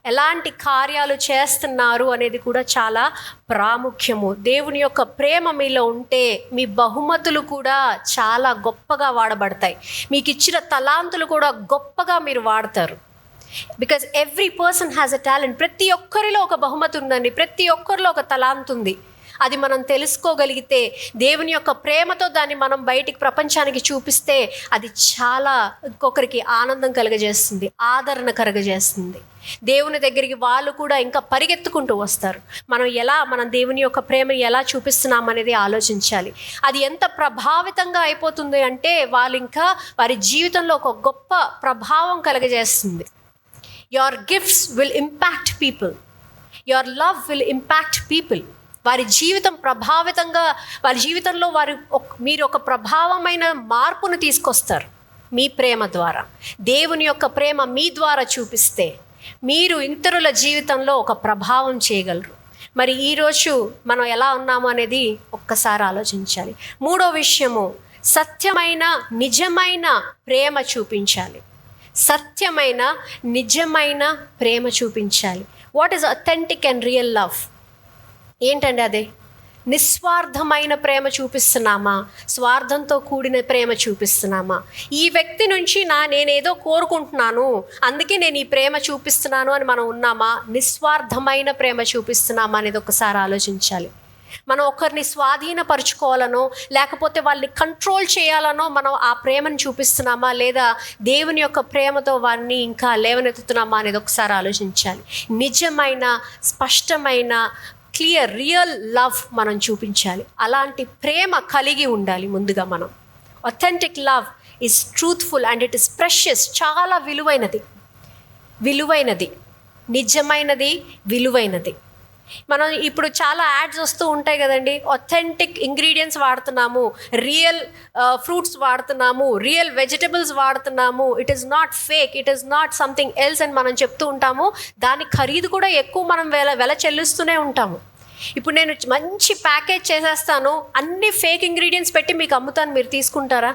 ఎలాంటి కార్యాలు చేస్తున్నారు అనేది కూడా చాలా ప్రాముఖ్యము. దేవుని యొక్క ప్రేమ మీలో ఉంటే మీ బహుమతులు కూడా చాలా గొప్పగా వాడబడతాయి. మీకు ఇచ్చిన తలాంతులు కూడా గొప్పగా మీరు వాడతారు. Because every person has a talent. ప్రతి ఒక్కరిలో ఒక బహుమతి ఉందండి, ప్రతి ఒక్కరిలో ఒక తలాంతు ఉంది. అది మనం తెలుసుకోగలిగితే, దేవుని యొక్క ప్రేమతో దాన్ని మనం బయటికి ప్రపంచానికి చూపిస్తే అది చాలా ఇంకొకరికి ఆనందం కలుగజేస్తుంది, ఆదరణ కలుగజేస్తుంది. దేవుని దగ్గరికి వాళ్ళు కూడా ఇంకా పరిగెత్తుకుంటూ వస్తారు. మనం దేవుని యొక్క ప్రేమని ఎలా చూపిస్తున్నాం అనేది ఆలోచించాలి. అది ఎంత ప్రభావితంగా అయిపోతుంది అంటే వాళ్ళు ఇంకా వారి జీవితంలో ఒక గొప్ప ప్రభావం కలుగజేస్తుంది. Your gifts will impact people, your love will impact people. వారి జీవితం ప్రభావితంగా, వారి జీవితంలో మీరు ఒక ప్రభావమైన మార్పును తీసుకొస్తారు మీ ప్రేమ ద్వారా. దేవుని యొక్క ప్రేమ మీ ద్వారా చూపిస్తే మీరు ఇతరుల జీవితంలో ఒక ప్రభావం చేయగలరు. మరి ఈరోజు మనం ఎలా ఉన్నాము అనేది ఒక్కసారి ఆలోచించాలి. మూడో విషయము, సత్యమైన నిజమైన ప్రేమ చూపించాలి. సత్యమైన నిజమైన ప్రేమ చూపించాలి. What is authentic and real love? ఏంటండి అదే? నిస్వార్థమైన ప్రేమ చూపిస్తున్నామా, స్వార్థంతో కూడిన ప్రేమ చూపిస్తున్నామా? ఈ వ్యక్తి నుంచి నేనేదో కోరుకుంటున్నాను అందుకే నేను ఈ ప్రేమ చూపిస్తున్నాను అని మనం ఉన్నామా? నిస్వార్థమైన ప్రేమ చూపిస్తున్నామా అనేది ఒకసారి ఆలోచించాలి. మనం ఒకరిని స్వాధీనపరుచుకోవాలనో లేకపోతే వాళ్ళని కంట్రోల్ చేయాలనో మనం ఆ ప్రేమను చూపిస్తున్నామా, లేదా దేవుని యొక్క ప్రేమతో వారిని ఇంకా లేవనెత్తుతున్నామా అనేది ఒకసారి ఆలోచించాలి. నిజమైన, స్పష్టమైన, క్లియర్, రియల్ లవ్ మనం చూపించాలి. అలాంటి ప్రేమ కలిగి ఉండాలి. ముందుగా మనం authentic love is truthful and it is precious. చాలా విలువైనది, నిజమైనది, విలువైనది. మనం ఇప్పుడు చాలా యాడ్స్ వస్తూ ఉంటాయి కదండి, అథెంటిక్ ఇంగ్రీడియంట్స్ వాడుతున్నాము, రియల్ ఫ్రూట్స్ వాడుతున్నాము, రియల్ వెజిటబుల్స్ వాడుతున్నాము, it is not fake, it is not something else అని మనం చెప్తూ ఉంటాము. దాని ఖరీదు కూడా ఎక్కువ మనం వెల చెల్లిస్తూనే ఉంటాము. ఇప్పుడు నేను మంచి ప్యాకేజ్ చేసేస్తాను, అన్ని ఫేక్ ఇంగ్రీడియంట్స్ పెట్టి మీకు అమ్ముతాను, మీరు తీసుకుంటారా?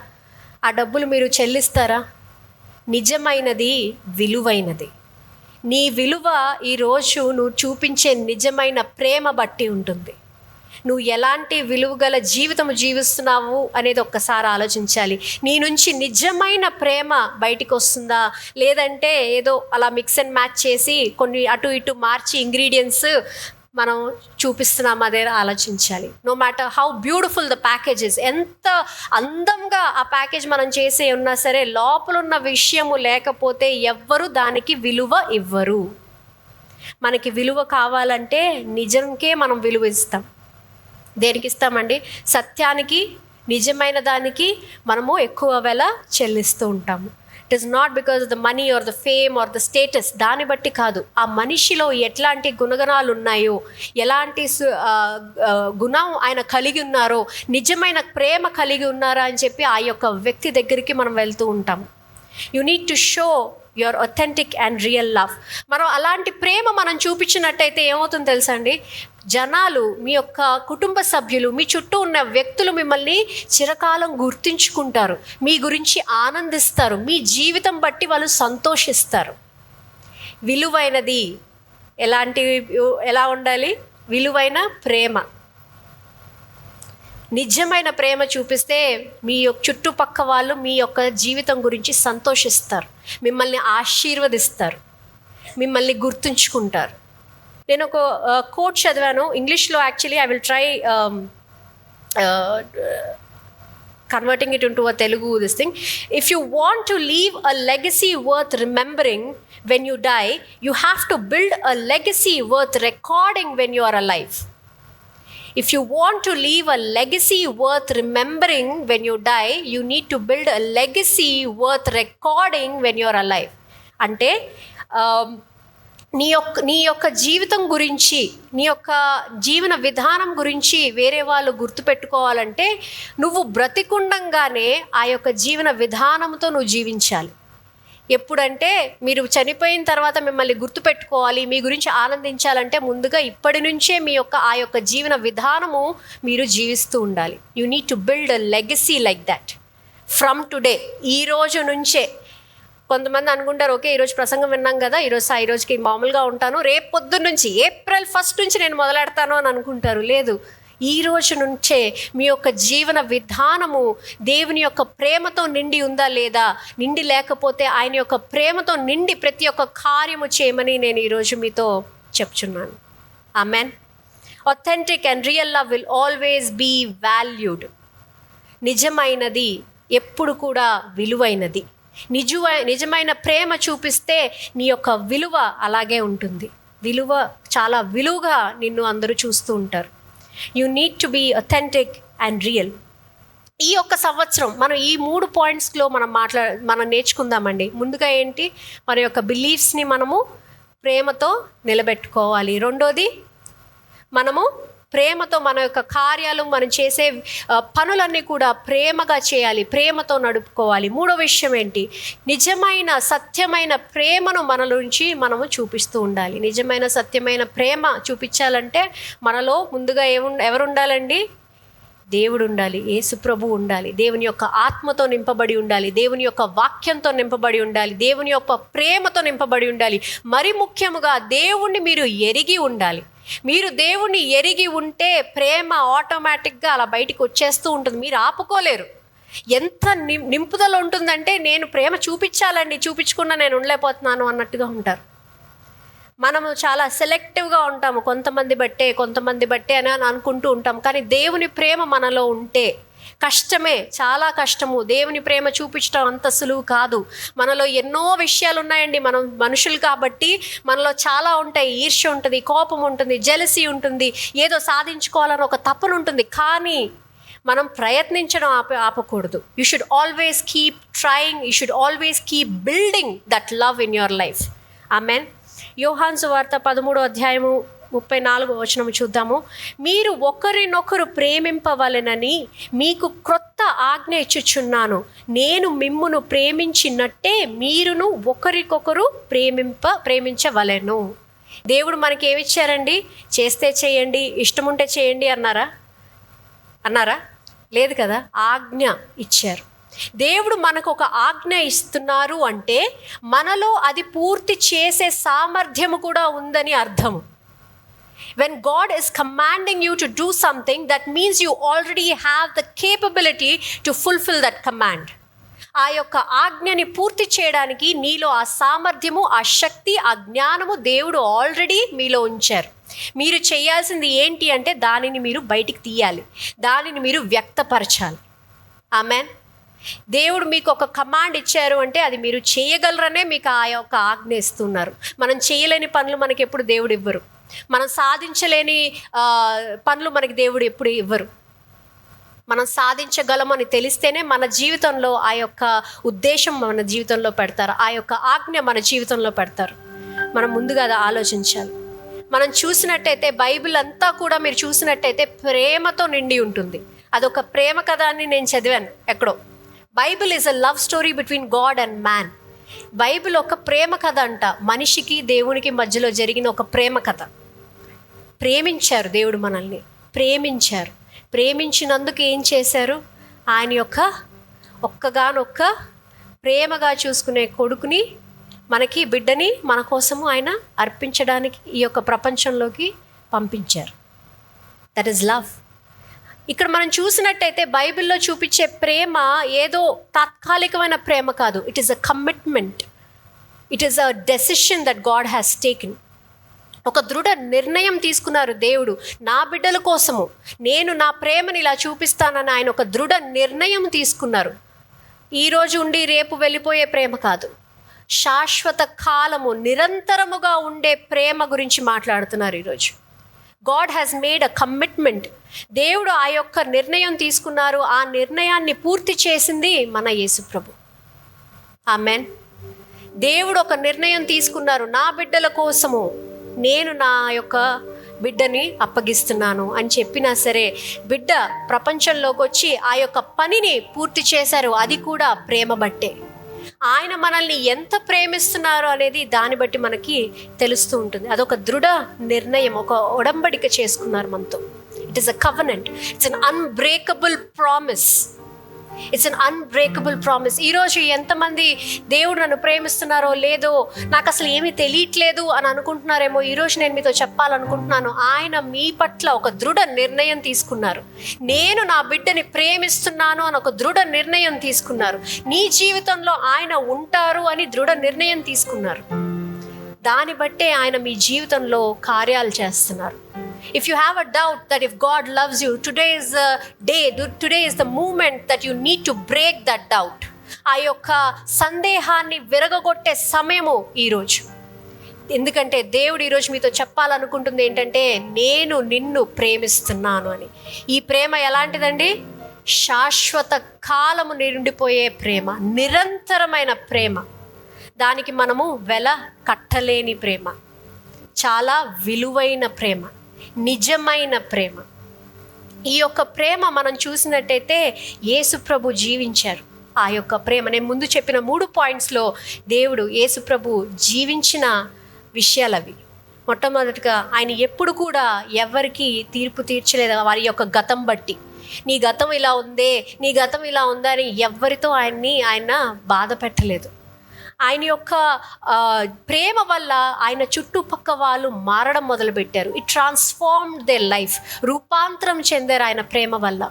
ఆ డబ్బులు మీరు చెల్లిస్తారా? నిజమైనది, విలువైనది. నీ విలువ ఈరోజు నువ్వు చూపించే నిజమైన ప్రేమ బట్టి ఉంటుంది. నువ్వు ఎలాంటి విలువగల జీవితం జీవిస్తున్నావు అనేది ఒక్కసారి ఆలోచించాలి. నీ నుంచి నిజమైన ప్రేమ బయటికి వస్తుందా, లేదంటే ఏదో అలా మిక్స్ అండ్ మ్యాచ్ చేసి కొన్ని అటు ఇటు మార్చి ఇంగ్రీడియంట్స్ మనం చూపిస్తున్నాం, అదే ఆలోచించాలి. No matter how beautiful the packages, ఎంత అందంగా ఆ ప్యాకేజ్ మనం చేసే ఉన్నా సరే, లోపల ఉన్న విషయము లేకపోతే ఎవ్వరు దానికి విలువ ఇవ్వరు. మనకి విలువ కావాలంటే నిజంకే మనం విలువ ఇస్తాం. దేనికి ఇస్తామండి? సత్యానికి, నిజమైన దానికి మనము ఎక్కువ వెల చెల్లిస్తూ ఉంటాము. It is not because of the money or the fame or the status. దాన్ని బట్టి కాదు, ఆ మనిషిలో ఎట్లాంటి గుణగణాలు ఉన్నాయో, ఎలాంటి గుణం ఆయన కలిగి ఉన్నారో, నిజమైన ప్రేమ కలిగి ఉన్నారా అని చెప్పి ఆ యొక్క వ్యక్తి దగ్గరికి మనం వెళ్తూ ఉంటాం. You need to show your authentic and real love. మనం అలాంటి ప్రేమ మనం చూపించినట్టయితే ఏమవుతుందో తెలుసా అండి? జనాలు, మీ యొక్క కుటుంబ సభ్యులు, మీ చుట్టూ ఉన్న వ్యక్తులు మిమ్మల్ని చిరకాలం గుర్తుంచుకుంటారు, మీ గురించి ఆనందిస్తారు, మీ జీవితం బట్టి వాళ్ళు సంతోషిస్తారు. విలువైనది ఎలా ఉండాలి? విలువైన ప్రేమ, నిజమైన ప్రేమ చూపిస్తే మీ యొక్క చుట్టుపక్క వాళ్ళు మీ యొక్క జీవితం గురించి సంతోషిస్తారు, మిమ్మల్ని ఆశీర్వదిస్తారు, మిమ్మల్ని గుర్తుంచుకుంటారు. నేను ఒక కోట్ చదివాను ఇంగ్లీష్లో. Actually I will try converting it into a Telugu this thing. If you want to leave a legacy worth remembering when you die, you have to build a legacy worth recording when you are alive. If you want to leave a legacy worth remembering when you die, you need to build a legacy worth recording when you are alive. అంటే నీ యొక్క జీవితం గురించి, నీ యొక్క జీవన విధానం గురించి వేరే వాళ్ళు గుర్తుపెట్టుకోవాలంటే నువ్వు బ్రతికుండంగానే ఆ యొక్క జీవన విధానంతో నువ్వు జీవించాలి. ఎప్పుడంటే మీరు చనిపోయిన తర్వాత మిమ్మల్ని గుర్తుపెట్టుకోవాలి, మీ గురించి ఆనందించాలంటే ముందుగా ఇప్పటి నుంచే మీ యొక్క ఆ యొక్క జీవన విధానము మీరు జీవిస్తూ ఉండాలి. You need to build a legacy like that from today. ఈ రోజు నుంచే. కొంతమంది అనుకుంటారు, ఓకే ఈరోజు ప్రసంగం విన్నాం కదా, ఈరోజుకి మామూలుగా ఉంటాను, రేపు పొద్దున్న నుంచి April 1 నుంచి నేను మొదలెడతాను అని అనుకుంటారు. లేదు, ఈ రోజు నుంచే మీ యొక్క జీవన విధానము దేవుని యొక్క ప్రేమతో నిండి ఉందా లేదా, నిండి లేకపోతే ఆయన యొక్క ప్రేమతో నిండి ప్రతి ఒక్క కార్యము చేయమని నేను ఈరోజు మీతో చెప్తున్నాను. Amen. Authentic and real love will always be valued. నిజమైనది ఎప్పుడు కూడా విలువైనది. నిజమైన ప్రేమ చూపిస్తే నీ యొక్క విలువ అలాగే ఉంటుంది. చాలా విలువగా నిన్ను అందరూ చూస్తూ ఉంటారు. You need to be authentic and real. ఈ యొక్క సంవత్సరం మనం ఈ 3 పాయింట్స్లో మనం నేర్చుకుందామండి. ముందుగా ఏంటి? మన యొక్క బిలీఫ్స్ని మనము ప్రేమతో నిలబెట్టుకోవాలి. రెండోది, మనము ప్రేమతో మన యొక్క కార్యాలు, మనం చేసే పనులన్నీ కూడా ప్రేమగా చేయాలి, ప్రేమతో నడుపుకోవాలి. మూడో విషయం ఏంటి? నిజమైన సత్యమైన ప్రేమను మన నుంచి మనము చూపిస్తూ ఉండాలి. నిజమైన సత్యమైన ప్రేమ చూపించాలంటే మనలో ముందుగా ఎవరు ఉండాలండి? దేవుడు ఉండాలి, యేసు ప్రభు ఉండాలి, దేవుని యొక్క ఆత్మతో నింపబడి ఉండాలి, దేవుని యొక్క వాక్యంతో నింపబడి ఉండాలి, దేవుని యొక్క ప్రేమతో నింపబడి ఉండాలి. మరి ముఖ్యముగా దేవుణ్ణి మీరు ఎరిగి ఉండాలి. మీరు దేవుణ్ణి ఎరిగి ఉంటే ప్రేమ ఆటోమేటిక్గా అలా బయటికి వచ్చేస్తూ ఉంటుంది. మీరు ఆపుకోలేరు. ఎంత నింపుదల ఉంటుందంటే, నేను ప్రేమ చూపించాలండి, చూపించకుండా నేను ఉండలేకపోతున్నాను అన్నట్టుగా ఉంటారు. మనము చాలా సెలెక్టివ్గా ఉంటాము, కొంతమంది బట్టే అని అనుకుంటూ ఉంటాం. కానీ దేవుని ప్రేమ మనలో ఉంటే కష్టమే, చాలా కష్టము. దేవుని ప్రేమ చూపించడం అంత సులువు కాదు. మనలో ఎన్నో విషయాలు ఉన్నాయండి. మనం మనుషులు కాబట్టి మనలో చాలా ఉంటాయి. ఈర్ష్య ఉంటుంది, కోపం ఉంటుంది, జెలసీ ఉంటుంది, ఏదో సాధించుకోవాలని ఒక తపన ఉంటుంది. కానీ మనం ప్రయత్నించడం ఆపకూడదు. You should always keep trying, you should always keep building that love in your life. Amen. యోహాను సువార్త 13:34 చూద్దాము. మీరు ఒకరినొకరు ప్రేమింపవలెనని మీకు క్రొత్త ఆజ్ఞ ఇచ్చుచున్నాను. నేను మిమ్మును ప్రేమించినట్టే మీరును ఒకరికొకరు ప్రేమించవలెను. దేవుడు మనకి ఏమిచ్చారండి? చేస్తే చేయండి, ఇష్టం ఉంటే చేయండి అన్నారా? లేదు కదా. ఆజ్ఞ ఇచ్చారు. దేవుడు మనకు ఒక ఆజ్ఞ ఇస్తున్నారు అంటే మనలో అది పూర్తి చేసే సామర్థ్యము కూడా ఉందని అర్థము. When God is commanding you to do something, that means you already have the capability to fulfill that command. ఆ యొక్క ఆజ్ఞని పూర్తి చేయడానికి నీలో ఆ సామర్థ్యము, ఆ శక్తి, ఆ జ్ఞానము దేవుడు ఆల్రెడీ మీలో ఉంచారు. మీరు చేయాల్సింది ఏంటి అంటే దానిని మీరు బయటికి తీయాలి, దానిని మీరు వ్యక్తపరచాలి. ఆమెన్. దేవుడు మీకు ఒక కమాండ్ ఇచ్చారు అంటే అది మీరు చేయగలరనే మీకు ఆ యొక్క ఆజ్ఞ ఇస్తున్నారు. మనం చేయలేని పనులు మనకి ఎప్పుడు దేవుడు ఇవ్వరు. మనం సాధించలేని పనులు మనకి దేవుడు ఎప్పుడు ఇవ్వరు. మనం సాధించగలమని తెలిస్తేనే మన జీవితంలో ఆ యొక్క ఉద్దేశం మన జీవితంలో పెడతారు, ఆ యొక్క ఆజ్ఞ మన జీవితంలో పెడతారు. మనం ముందుగా అది ఆలోచించాలి. మనం చూసినట్టయితే బైబిల్ అంతా కూడా మీరు చూసినట్టయితే ప్రేమతో నిండి ఉంటుంది. అదొక ప్రేమ కథ అని నేను చదివాను ఎక్కడో. Bible is a love story between God and man. Bible ఒక ప్రేమ కథ అంట, మనిషికి దేవునికి మధ్యలో జరిగిన ఒక ప్రేమ కథ. ప్రేమించారు దేవుడు మనల్ని, ప్రేమించినందుకు ఏం చేశారు? ఆయన యొక్క ఒక్కగానొక్క ప్రేమగా చూసుకునే కొడుకుని, మనకి బిడ్డని మన కోసము ఆయన అర్పించడానికి ఈ యొక్క ప్రపంచంలోకి పంపించారు. That is love. ఇక్కడ మనం చూసినట్టయితే బైబిల్లో చూపించే ప్రేమ ఏదో తాత్కాలికమైన ప్రేమ కాదు. It is a commitment, it is a decision that God has taken. ఒక దృఢ నిర్ణయం తీసుకున్నారు దేవుడు. నా బిడ్డల కోసము నేను నా ప్రేమని ఇలా చూపిస్తానని ఆయన ఒక దృఢ నిర్ణయం తీసుకున్నారు. ఈరోజు ఉండి రేపు వెళ్ళిపోయే ప్రేమ కాదు, శాశ్వత కాలము నిరంతరముగా ఉండే ప్రేమ గురించి మాట్లాడుతున్నారు ఈరోజు. God has made a commitment. దేవుడు ఆ యొక్క నిర్ణయం తీసుకున్నారు. ఆ నిర్ణయాన్ని పూర్తి చేసింది మన యేసు ప్రభు. ఆమెన్. దేవుడు ఒక నిర్ణయం తీసుకున్నారు, నా బిడ్డల కోసము నేను నా యొక్క బిడ్డని అప్పగిస్తున్నాను అని చెప్పినా సరే బిడ్డ ప్రపంచంలోకి వచ్చి ఆ యొక్క పనిని పూర్తి చేశారు. అది కూడా ప్రేమ బట్టే. ఆయన మనల్ని ఎంత ప్రేమిస్తున్నారు అనేది దాన్ని బట్టి మనకి తెలుస్తూ ఉంటుంది. అదొక దృఢ నిర్ణయం, ఒక ఒడంబడిక చేసుకున్నారు మనతో. It is a covenant, it's an unbreakable promise. ఈరోజు ఎంతమంది దేవుడు నన్ను ప్రేమిస్తున్నారో లేదో నాకు అసలు ఏమీ తెలియట్లేదు అని అనుకుంటున్నారేమో. ఈరోజు నేను మీతో చెప్పాలనుకుంటున్నాను, ఆయన మీ పట్ల ఒక దృఢ నిర్ణయం తీసుకున్నారు. నేను నా బిడ్డని ప్రేమిస్తున్నాను అని ఒక దృఢ నిర్ణయం తీసుకున్నారు. నీ జీవితంలో ఆయన ఉంటారు అని దృఢ నిర్ణయం తీసుకున్నారు. దాన్ని బట్టే ఆయన మీ జీవితంలో కార్యాలు చేస్తున్నారు. If you have a doubt that if God loves you, today is the day, today is the moment that you need to break that doubt. ఆ యొక్క సందేహాన్ని విరగొట్టే సమయము ఈరోజు. ఎందుకంటే దేవుడు ఈరోజు మీతో చెప్పాలనుకుంటుంది ఏంటంటే నేను నిన్ను ప్రేమిస్తున్నాను అని. ఈ ప్రేమ ఎలాంటిదండి? శాశ్వత కాలము నిండిపోయే ప్రేమ, నిరంతరమైన ప్రేమ. దానికి మనము వెల కట్టలేని ప్రేమ, చాలా విలువైన ప్రేమ, నిజమైన ప్రేమ. ఈ యొక్క ప్రేమ మనం చూసినట్టయితే యేసు ప్రభు జీవించారు. ఆ యొక్క ప్రేమ నేను ముందు చెప్పిన 3 పాయింట్స్లో దేవుడు యేసు ప్రభు జీవించిన విషయాలు అవి. మొట్టమొదటిగా ఆయన ఎప్పుడు కూడా ఎవరికి తీర్పు తీర్చలేదు వారి యొక్క గతం బట్టి. నీ గతం ఇలా ఉందే, నీ గతం ఇలా ఉందా అని ఎవరితో ఆయన బాధ పెట్టలేదు. ఆయన యొక్క ప్రేమ వల్ల ఆయన చుట్టుపక్క వాళ్ళు మారడం మొదలుపెట్టారు. It transformed their life. రూపాంతరం చెందారు ఆయన ప్రేమ వల్ల.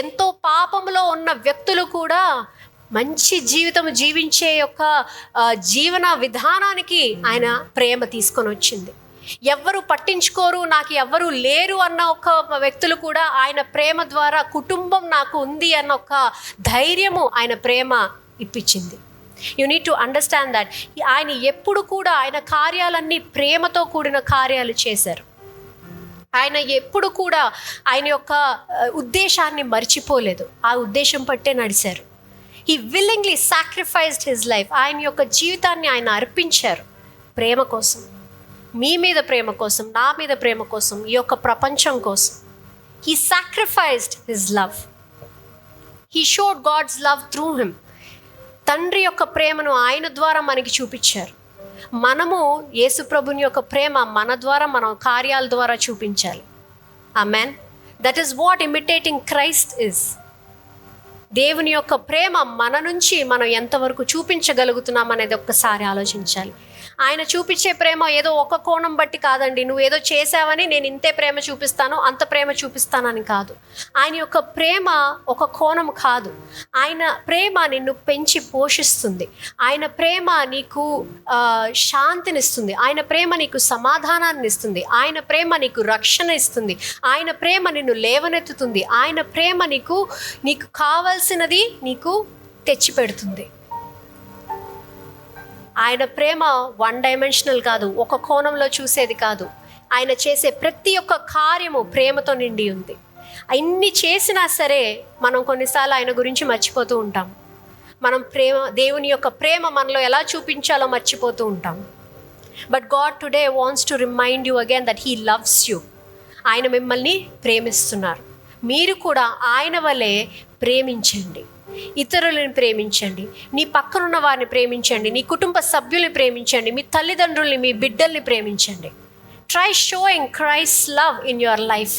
ఎంతో పాపంలో ఉన్న వ్యక్తులు కూడా మంచి జీవితం జీవించే యొక్క జీవన విధానానికి ఆయన ప్రేమ తీసుకొని వచ్చింది. ఎవ్వరు పట్టించుకోరు, నాకు ఎవ్వరు లేరు అన్న ఒక వ్యక్తులు కూడా ఆయన ప్రేమ ద్వారా కుటుంబం నాకు ఉంది అన్న ఒక ధైర్యము ఆయన ప్రేమ ఇప్పించింది. You need to understand that. ఆయన ఎప్పుడు కూడా ఆయన కార్యాలన్నీ ప్రేమతో కూడిన కార్యాలు చేశారు. ఆయన ఎప్పుడు కూడా ఆయన యొక్క ఉద్దేశాన్ని మర్చిపోలేదు, ఆ ఉద్దేశం పట్టే నడిచారు. He willingly sacrificed his life. ఆయన యొక్క జీవితాన్ని ఆయన అర్పించారు ప్రేమ కోసం, మీ మీద ప్రేమ కోసం, నా మీద ప్రేమ కోసం, ఈ యొక్క ప్రపంచం కోసం. He sacrificed his love. He showed God's love through him. తండ్రి యొక్క ప్రేమను ఆయన ద్వారా మనకి చూపించారు. మనము యేసు ప్రభుని యొక్క ప్రేమ మన ద్వారా, మన కార్యాల ద్వారా చూపించాలి. Amen. That is what imitating Christ is. దేవుని యొక్క ప్రేమ మన నుంచి మనం ఎంతవరకు చూపించగలుగుతున్నాం అనేది ఒక్కసారి ఆలోచించాలి. ఆయన చూపించే ప్రేమ ఏదో ఒక కోణం బట్టి కాదండి. నువ్వు ఏదో చేసావని నేను ఇంతే ప్రేమ చూపిస్తాను, అంత ప్రేమ చూపిస్తానని కాదు. ఆయన యొక్క ప్రేమ ఒక కోణం కాదు. ఆయన ప్రేమ నిన్ను పెంచి పోషిస్తుంది. ఆయన ప్రేమ నీకు శాంతినిస్తుంది. ఆయన ప్రేమ నీకు సమాధానాన్ని ఇస్తుంది. ఆయన ప్రేమ నీకు రక్షణ ఇస్తుంది. ఆయన ప్రేమ నిన్ను లేవనెత్తుతుంది. ఆయన ప్రేమ నీకు కావాల్సినది నీకు తెచ్చిపెడుతుంది. ఆయన ప్రేమ వన్ డైమెన్షనల్ కాదు, ఒక కోణంలో చూసేది కాదు. ఆయన చేసే ప్రతి ఒక్క కార్యము ప్రేమతో నిండి ఉంది. అన్ని చేసినా సరే మనం కొన్నిసార్లు ఆయన గురించి మర్చిపోతూ ఉంటాం. మనం దేవుని యొక్క ప్రేమ మనలో ఎలా చూపించాలో మర్చిపోతూ ఉంటాం. But God today wants to remind you again that he loves you. ఆయన మిమ్మల్ని ప్రేమిస్తున్నారు. మీరు కూడా ఆయన వలె ప్రేమించండి, ఇతరులను ప్రేమించండి, నీ పక్కనున్న వారిని ప్రేమించండి, నీ కుటుంబ సభ్యుల్ని ప్రేమించండి, మీ తల్లిదండ్రుల్ని, మీ బిడ్డల్ని ప్రేమించండి. Try showing Christ love in your life.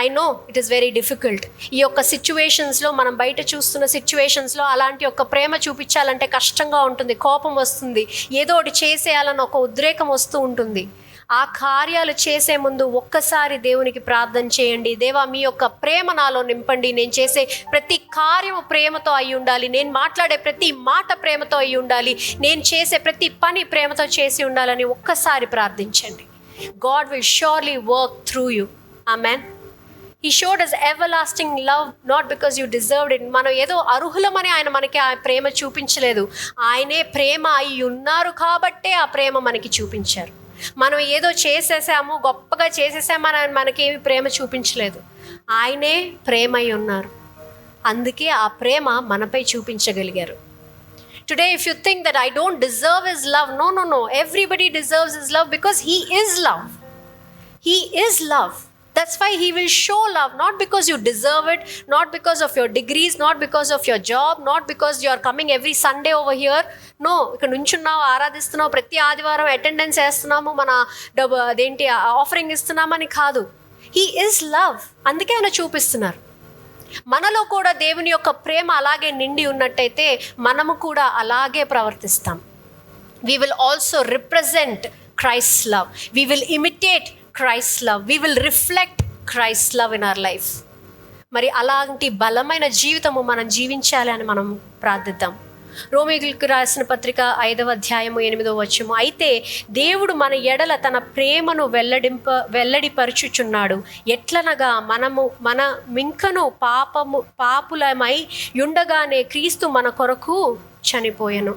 I know it is very difficult. ఈ యొక్క సిచ్యువేషన్స్లో, మనం బయట చూస్తున్న సిచ్యువేషన్స్లో అలాంటి ఒక ప్రేమ చూపించాలంటే కష్టంగా ఉంటుంది, కోపం వస్తుంది, ఏదో ఒకటి చేసేయాలని ఒక ఉద్రేకం వస్తూ ఉంటుంది. ఆ కార్యాలు చేసే ముందు ఒక్కసారి దేవునికి ప్రార్థన చేయండి. దేవా, మీ యొక్క ప్రేమ నాలో నింపండి. నేను చేసే ప్రతి కార్యము ప్రేమతో అయి ఉండాలి. నేను మాట్లాడే ప్రతి మాట ప్రేమతో అయి ఉండాలి. నేను చేసే ప్రతి పని ప్రేమతో చేసి ఉండాలని ఒక్కసారి ప్రార్థించండి. God will surely work through you. Amen. He showed us everlasting love not because you deserved it. మనం ఏదో అర్హులమని ఆయన మనకి ఆ ప్రేమ చూపించలేదు. ఆయనే ప్రేమ అయి ఉన్నారు కాబట్టే ఆ ప్రేమ మనకి చూపించారు. మనం ఏదో చేసేసాము, గొప్పగా చేసేసామని మనకేమి ప్రేమ చూపించలేదు. ఆయనే ప్రేమ అయి ఉన్నారు, అందుకే ఆ ప్రేమ మనపై చూపించగలిగారు. Today if you think that I don't deserve his love, no, everybody deserves his love because he is love. He is love. That's why he will show love, not because you deserve it, not because of your degrees, not because of your job, not because you are coming every Sunday over here. No, ఇక్కడ నుంచున్నావు, ఆరాధిస్తున్నావు, ప్రతి ఆదివారం అటెండెన్స్ వేస్తున్నాము, మన అదేంటి ఆఫరింగ్ ఇస్తున్నామని కాదు. He is love. అందుకే ఆయన చూపిస్తున్నారు. మనలో కూడా దేవుని యొక్క ప్రేమ అలాగే నిండి ఉన్నట్టయితే మనము కూడా అలాగే ప్రవర్తిస్తాం. We will also represent Christ's love. We will imitate Christ's love. We will reflect Christ's love in our life. మరి అలాంటి బలమైన జీవితము మనం జీవించాలి అని మనం ప్రార్థిద్దాం. రోమీయులకు రాసిన పత్రిక 5వ అధ్యాయము 8వ వచనము, అయితే దేవుడు మన ఎడల తన ప్రేమను వెల్లడిపరుచుచున్నాడు. ఎట్లనగా మన మింకను పాపులమై ఉండగానే క్రీస్తు మన కొరకు చనిపోయెను.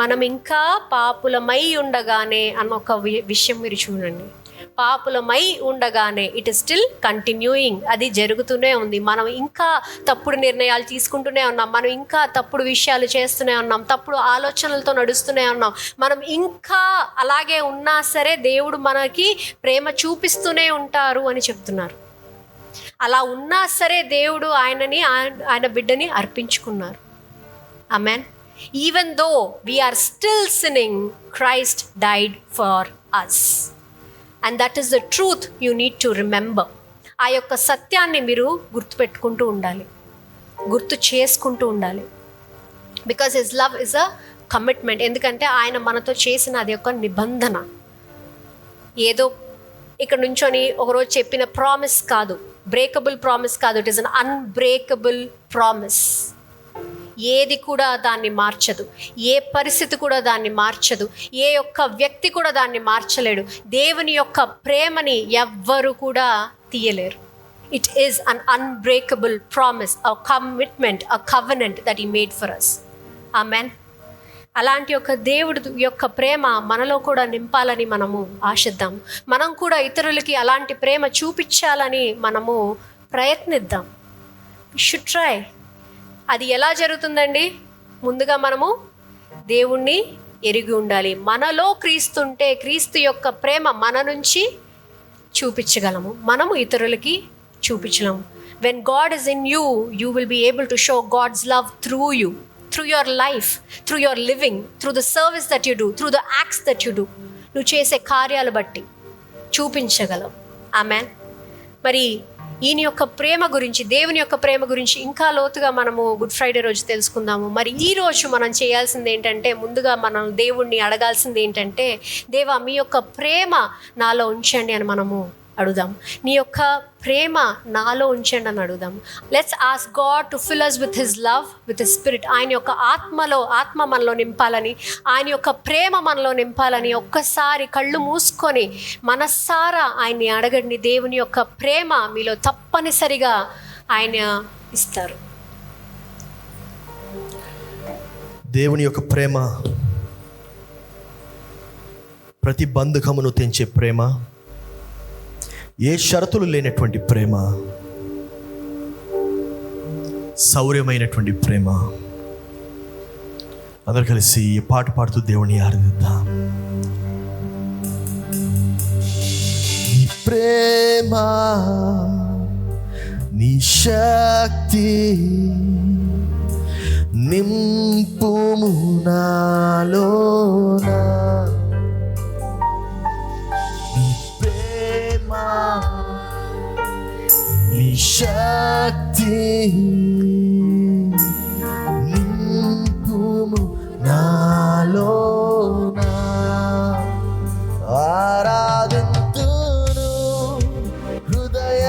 మనం ఇంకా పాపులమై ఉండగానే అన్న ఒక విషయం మీరు చూడండి. పాపులమై ఉండగానే ఇట్ ఇస్ స్టిల్ కంటిన్యూయింగ్, అది జరుగుతూనే ఉంది. మనం ఇంకా తప్పుడు నిర్ణయాలు తీసుకుంటూనే ఉన్నాం, మనం ఇంకా తప్పుడు విషయాలు చేస్తూనే ఉన్నాం, తప్పుడు ఆలోచనలతో నడుస్తూనే ఉన్నాం. మనం ఇంకా అలాగే ఉన్నా సరే దేవుడు మనకి ప్రేమ చూపిస్తూనే ఉంటారు అని చెప్తున్నారు. అలా ఉన్నా సరే దేవుడు ఆయన బిడ్డని అర్పించుకున్నారు. Amen. Even though we are still sinning, Christ died for us. And that is the truth you need to remember. ఆ యొక్క సత్యాన్ని మీరు గుర్తుపెట్టుకుంటూ ఉండాలి, గుర్తు చేసుకుంటూ ఉండాలి. Because his love is a commitment. ఎందుకంటే ఆయన మనతో చేసిన అది ఒక నిబంధన. ఏదో ఇక్కడ నుంచొని ఒకరోజు చెప్పిన ప్రామిస్ కాదు, బ్రేకబుల్ ప్రామిస్ కాదు. It is an unbreakable promise. ఏది కూడా దాన్ని మార్చదు, ఏ పరిస్థితి కూడా దాన్ని మార్చదు, ఏ ఒక్క వ్యక్తి కూడా దాన్ని మార్చలేడు. దేవుని యొక్క ప్రేమని ఎవ్వరు కూడా తీయలేరు. It is an unbreakable promise, a commitment, a covenant that he made for us. Amen. అలాంటి ఒక దేవుడి యొక్క ప్రేమ మనలో కూడా నింపాలని మనము ఆశిద్దాం. మనం కూడా ఇతరులకి అలాంటి ప్రేమ చూపించాలని మనము ప్రయత్నిద్దాం. Should try. అది ఎలా జరుగుతుందండి? ముందుగా మనము దేవుణ్ణి ఎరిగి ఉండాలి. మనలో క్రీస్తు ఉంటే క్రీస్తు యొక్క ప్రేమ మన నుంచి చూపించగలము, మనము ఇతరులకి చూపించలేము. When God is in you, you will be able to show God's love through you, through your life, through your living, through the service that you do, through the acts that you do. నువ్వు చేసే కార్యాలు బట్టి చూపించగలవు. ఆమెన్. మరి ఈయన యొక్క ప్రేమ గురించి, దేవుని యొక్క ప్రేమ గురించి ఇంకా లోతుగా మనము గుడ్ ఫ్రైడే రోజు తెలుసుకుందాము. మరి ఈ రోజు మనం చేయాల్సింది ఏంటంటే, ముందుగా మనం దేవుణ్ణి అడగాల్సింది ఏంటంటే, దేవా మీ యొక్క ప్రేమ నాలో ఉంచండి అని మనము అడుగుదాం. నీ యొక్క ప్రేమ నాలో ఉంచండి అని అడుగుదాం. Let's ask God to fill us with his love, with his spirit. ఆయన యొక్క ఆత్మ మనలో నింపాలని, ఆయన యొక్క ప్రేమ మనలో నింపాలని ఒక్కసారి కళ్ళు మూసుకొని మనసారా ఆయన్ని అడగండి. దేవుని యొక్క ప్రేమ మీలో తప్పనిసరిగా ఆయన ఇస్తారు. దేవుని యొక్క ప్రేమ ప్రతి బంధకమును తెంచే ప్రేమ, ఏ షరతులు లేనటువంటి ప్రేమ, శౌర్యమైనటువంటి ప్రేమ. అందరు కలిసి ఈ పాట పాడుతూ దేవుని ఆరాధిద్దాం. నీ ప్రేమ, నీ శక్తి నింపుము నాలోనా. నీ శక్తి నింపుము నాలోనా. ఆరాధింతును హృదయమంతటితో,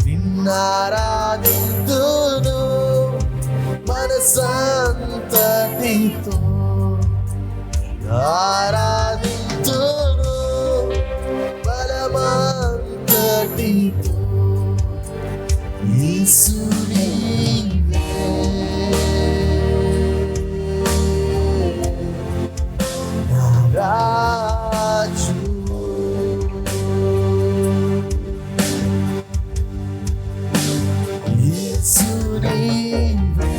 నిన్నారాధింతును మనసంతటితో. ఆరాధింతును బలమంతటితో. యేసు నీవే నా రాజు. యేసు నీవే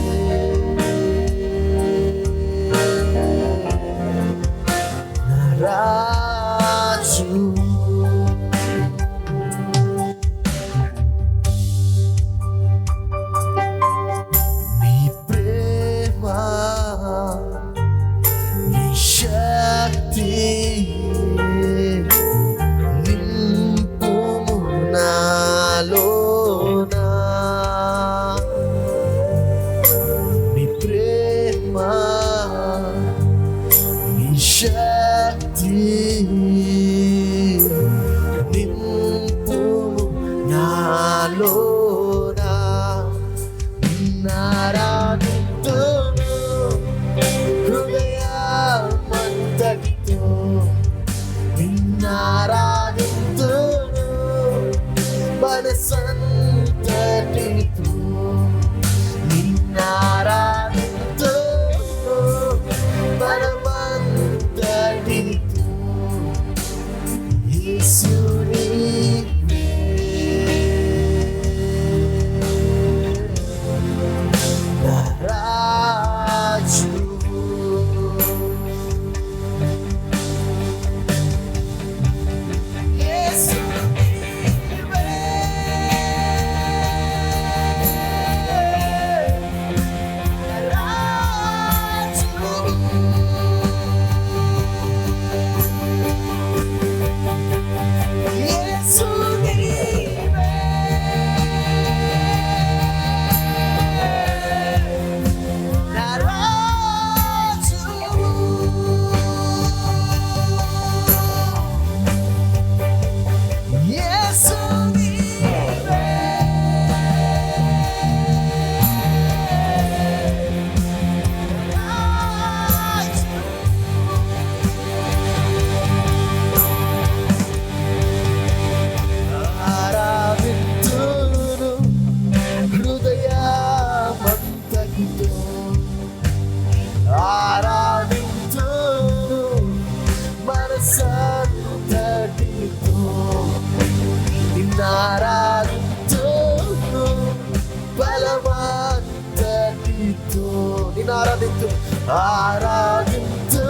నా రాజు. నిన్ను ఆరాధించు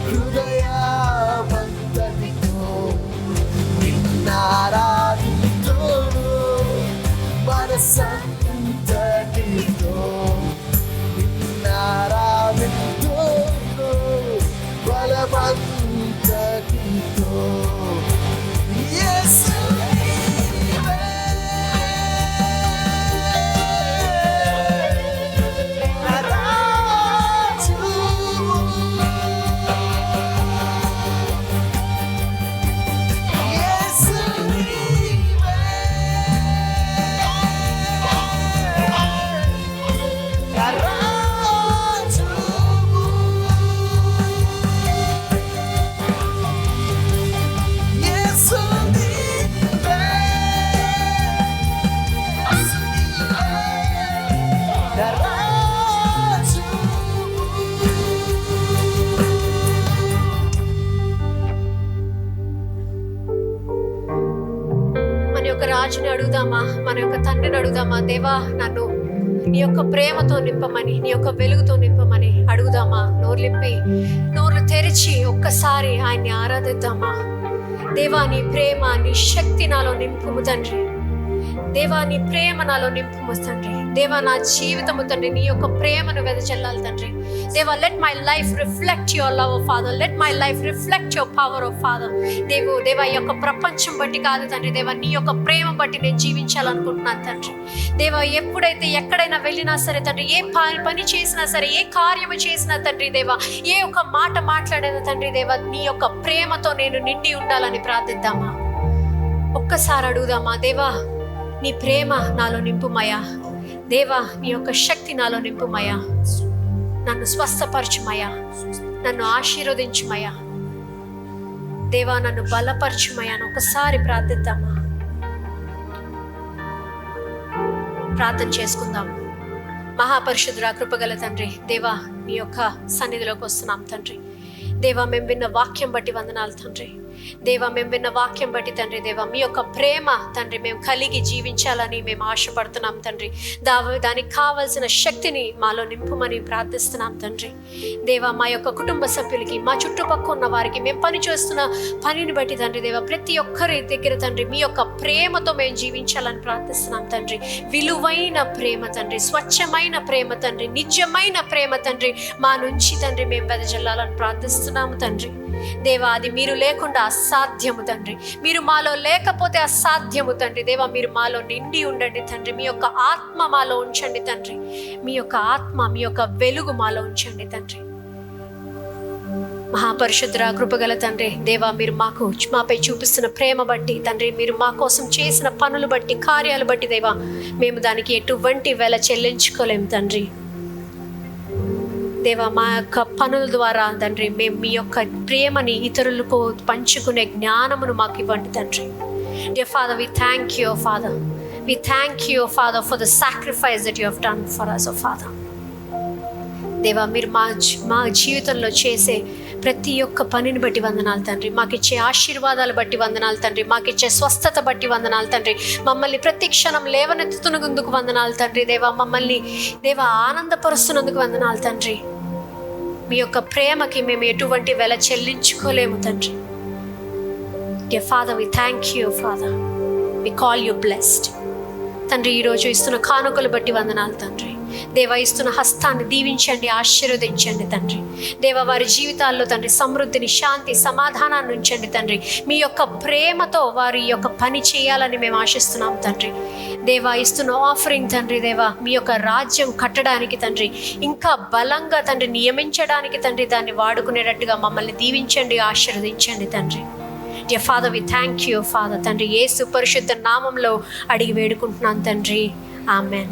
హృదయమంతటితో నిన్ను ఆరాధింతును మనసంతటితో నిన్ను ఆరాధింతును బలమంతటితో యేసు రాజుని అడుగుదామా, మన యొక్క తండ్రిని అడుగుదామా, దేవా నన్ను నీ యొక్క ప్రేమతో నింపమని, నీ యొక్క వెలుగుతో నింపమని అడుగుదామా. నోర్లు తెరిచి ఒక్కసారి ఆయన్ని ఆరాధిద్దామా. దేవా నీ ప్రేమ, నీ శక్తి నాలో నింపుము తండ్రి. దేవా నీ ప్రేమ నాలో నింపుము తండ్రి. దేవా నా జీవితము తండ్రి నీ యొక్క ప్రేమను వెదజల్లాలి తండ్రి. దేవా let my life reflect your love of father, let my life reflect your power of father. దేవా ఈ యొక్క ప్రపంచం బట్టి కాదు తండ్రి, దేవా నీ యొక్క ప్రేమ బట్టి నేను జీవించాలనుకుంటున్నాను తండ్రి. దేవా ఎప్పుడైతే ఎక్కడైనా వెళ్ళినా సరే తండ్రి, ఏ పని చేసినా సరే, ఏ కార్యము చేసినా తండ్రి, దేవా ఏ ఒక్క మాట మాట్లాడేది తండ్రి, దేవా నీ యొక్క ప్రేమతో నేను నిండి ఉండాలని ప్రార్థిద్దామా. ఒక్కసారి అడుగుదామా. దేవా నీ ప్రేమ నాలో నింపుమయా. దేవా నీ యొక్క శక్తి నాలో నింపుమయా. నన్ను స్వస్థపరచుమయా, నన్ను ఆశీర్వదించుమయా. దేవా నన్ను బలపరచుమయా అని ఒకసారి ప్రార్థిద్దామా. ప్రార్థన చేసుకుందాం. మహాపరిశుద్ధుడా, కృపగల తండ్రి, దేవా నీ యొక్క సన్నిధిలోకి వస్తున్నాం తండ్రి. దేవా మేము విన్న వాక్యం బట్టి వందనాలు తండ్రి. దేవా మేము విన్న వాక్యం బట్టి తండ్రి, దేవా మీ యొక్క ప్రేమ తండ్రి మేము కలిగి జీవించాలని మేము ఆశపడుతున్నాం తండ్రి. దానికి కావలసిన శక్తిని మాలో నింపుమని ప్రార్థిస్తున్నాం తండ్రి. దేవా మా యొక్క కుటుంబ సభ్యులకి, మా చుట్టుపక్కల ఉన్న వారికి, మేము పని చేస్తున్న పనిని బట్టి తండ్రి, దేవా ప్రతి ఒక్కరి దగ్గర తండ్రి మీ యొక్క ప్రేమతో మేము జీవించాలని ప్రార్థిస్తున్నాం తండ్రి. విలువైన ప్రేమ తండ్రి, స్వచ్ఛమైన ప్రేమ తండ్రి, నిజమైన ప్రేమ తండ్రి మా నుంచి తండ్రి మేము వెదజల్లాలని ప్రార్థిస్తున్నాము తండ్రి. దేవా అది మీరు లేకుండా అసాధ్యము తండ్రి, మీరు మాలో లేకపోతే అసాధ్యము తండ్రి. దేవా మీరు మాలో నిండి ఉండండి తండ్రి. మీ యొక్క ఆత్మ మాలో ఉంచండి తండ్రి. మీ యొక్క ఆత్మ, మీ యొక్క వెలుగు మాలో ఉంచండి తండ్రి. మహాపరిశుద్ధ కృపగల తండ్రి, దేవా మీరు మాపై చూపిస్తున్న ప్రేమ బట్టి తండ్రి, మీరు మా కోసం చేసిన పనులు బట్టి, కార్యాలు బట్టి దేవా మేము దానికి ఎటువంటి వెల చెల్లించుకోలేము తండ్రి. దేవా మా యొక్క పనుల ద్వారా తండ్రి మేము మీ యొక్క ప్రేమని ఇతరులకు పంచుకునే జ్ఞానమును మాకు ఇవ్వండి తండ్రి. Dear Father, we thank you, Father. We thank you, Father, for the sacrifice that you have done for us, oh Father. దేవా మీరు మా జీవితంలో చేసే ప్రతి ఒక్క పనిని బట్టి వందనాలు తండ్రి. మాకిచ్చే ఆశీర్వాదాలు బట్టి వందనాలు తండ్రి. మాకిచ్చే స్వస్థత బట్టి వందనాలు తండ్రి. మమ్మల్ని ప్రతి క్షణం లేవనెత్తుతున్నందుకు వందనాలు తండ్రి. దేవా మమ్మల్ని దేవా ఆనందపరుస్తున్నందుకు వందనాలు తండ్రి. మీ యొక్క ప్రేమకి మేము ఎటువంటి వెల చెల్లించుకోలేము తండ్రి. Dear Father, we thank you, Father. We call you blessed. తండ్రి ఈరోజు ఇస్తున్న కానుకలు బట్టి వందనాలు తండ్రి. దేవా ఇస్తున్న హస్తాన్ని దీవించండి, ఆశీర్వదించండి తండ్రి. దేవా వారి జీవితాల్లో తండ్రి సమృద్ధిని, శాంతి, సమాధానాన్ని ఉంచండి తండ్రి. మీ యొక్క ప్రేమతో వారి యొక్క పని చేయాలని మేము ఆశిస్తున్నాం తండ్రి. దేవా ఇస్తున్న ఆఫరింగ్ తండ్రి, దేవా మీ యొక్క రాజ్యం కట్టడానికి తండ్రి, ఇంకా బలంగా తండ్రి నియమించడానికి తండ్రి దాన్ని వాడుకునేటట్టుగా మమ్మల్ని దీవించండి, ఆశీర్వదించండి తండ్రి. Dear Father, we thank you, Father. తండ్రి యేసు పరిశుద్ధ నామంలో అడిగి వేడుకుంటున్నాను తండ్రి. ఆమెన్.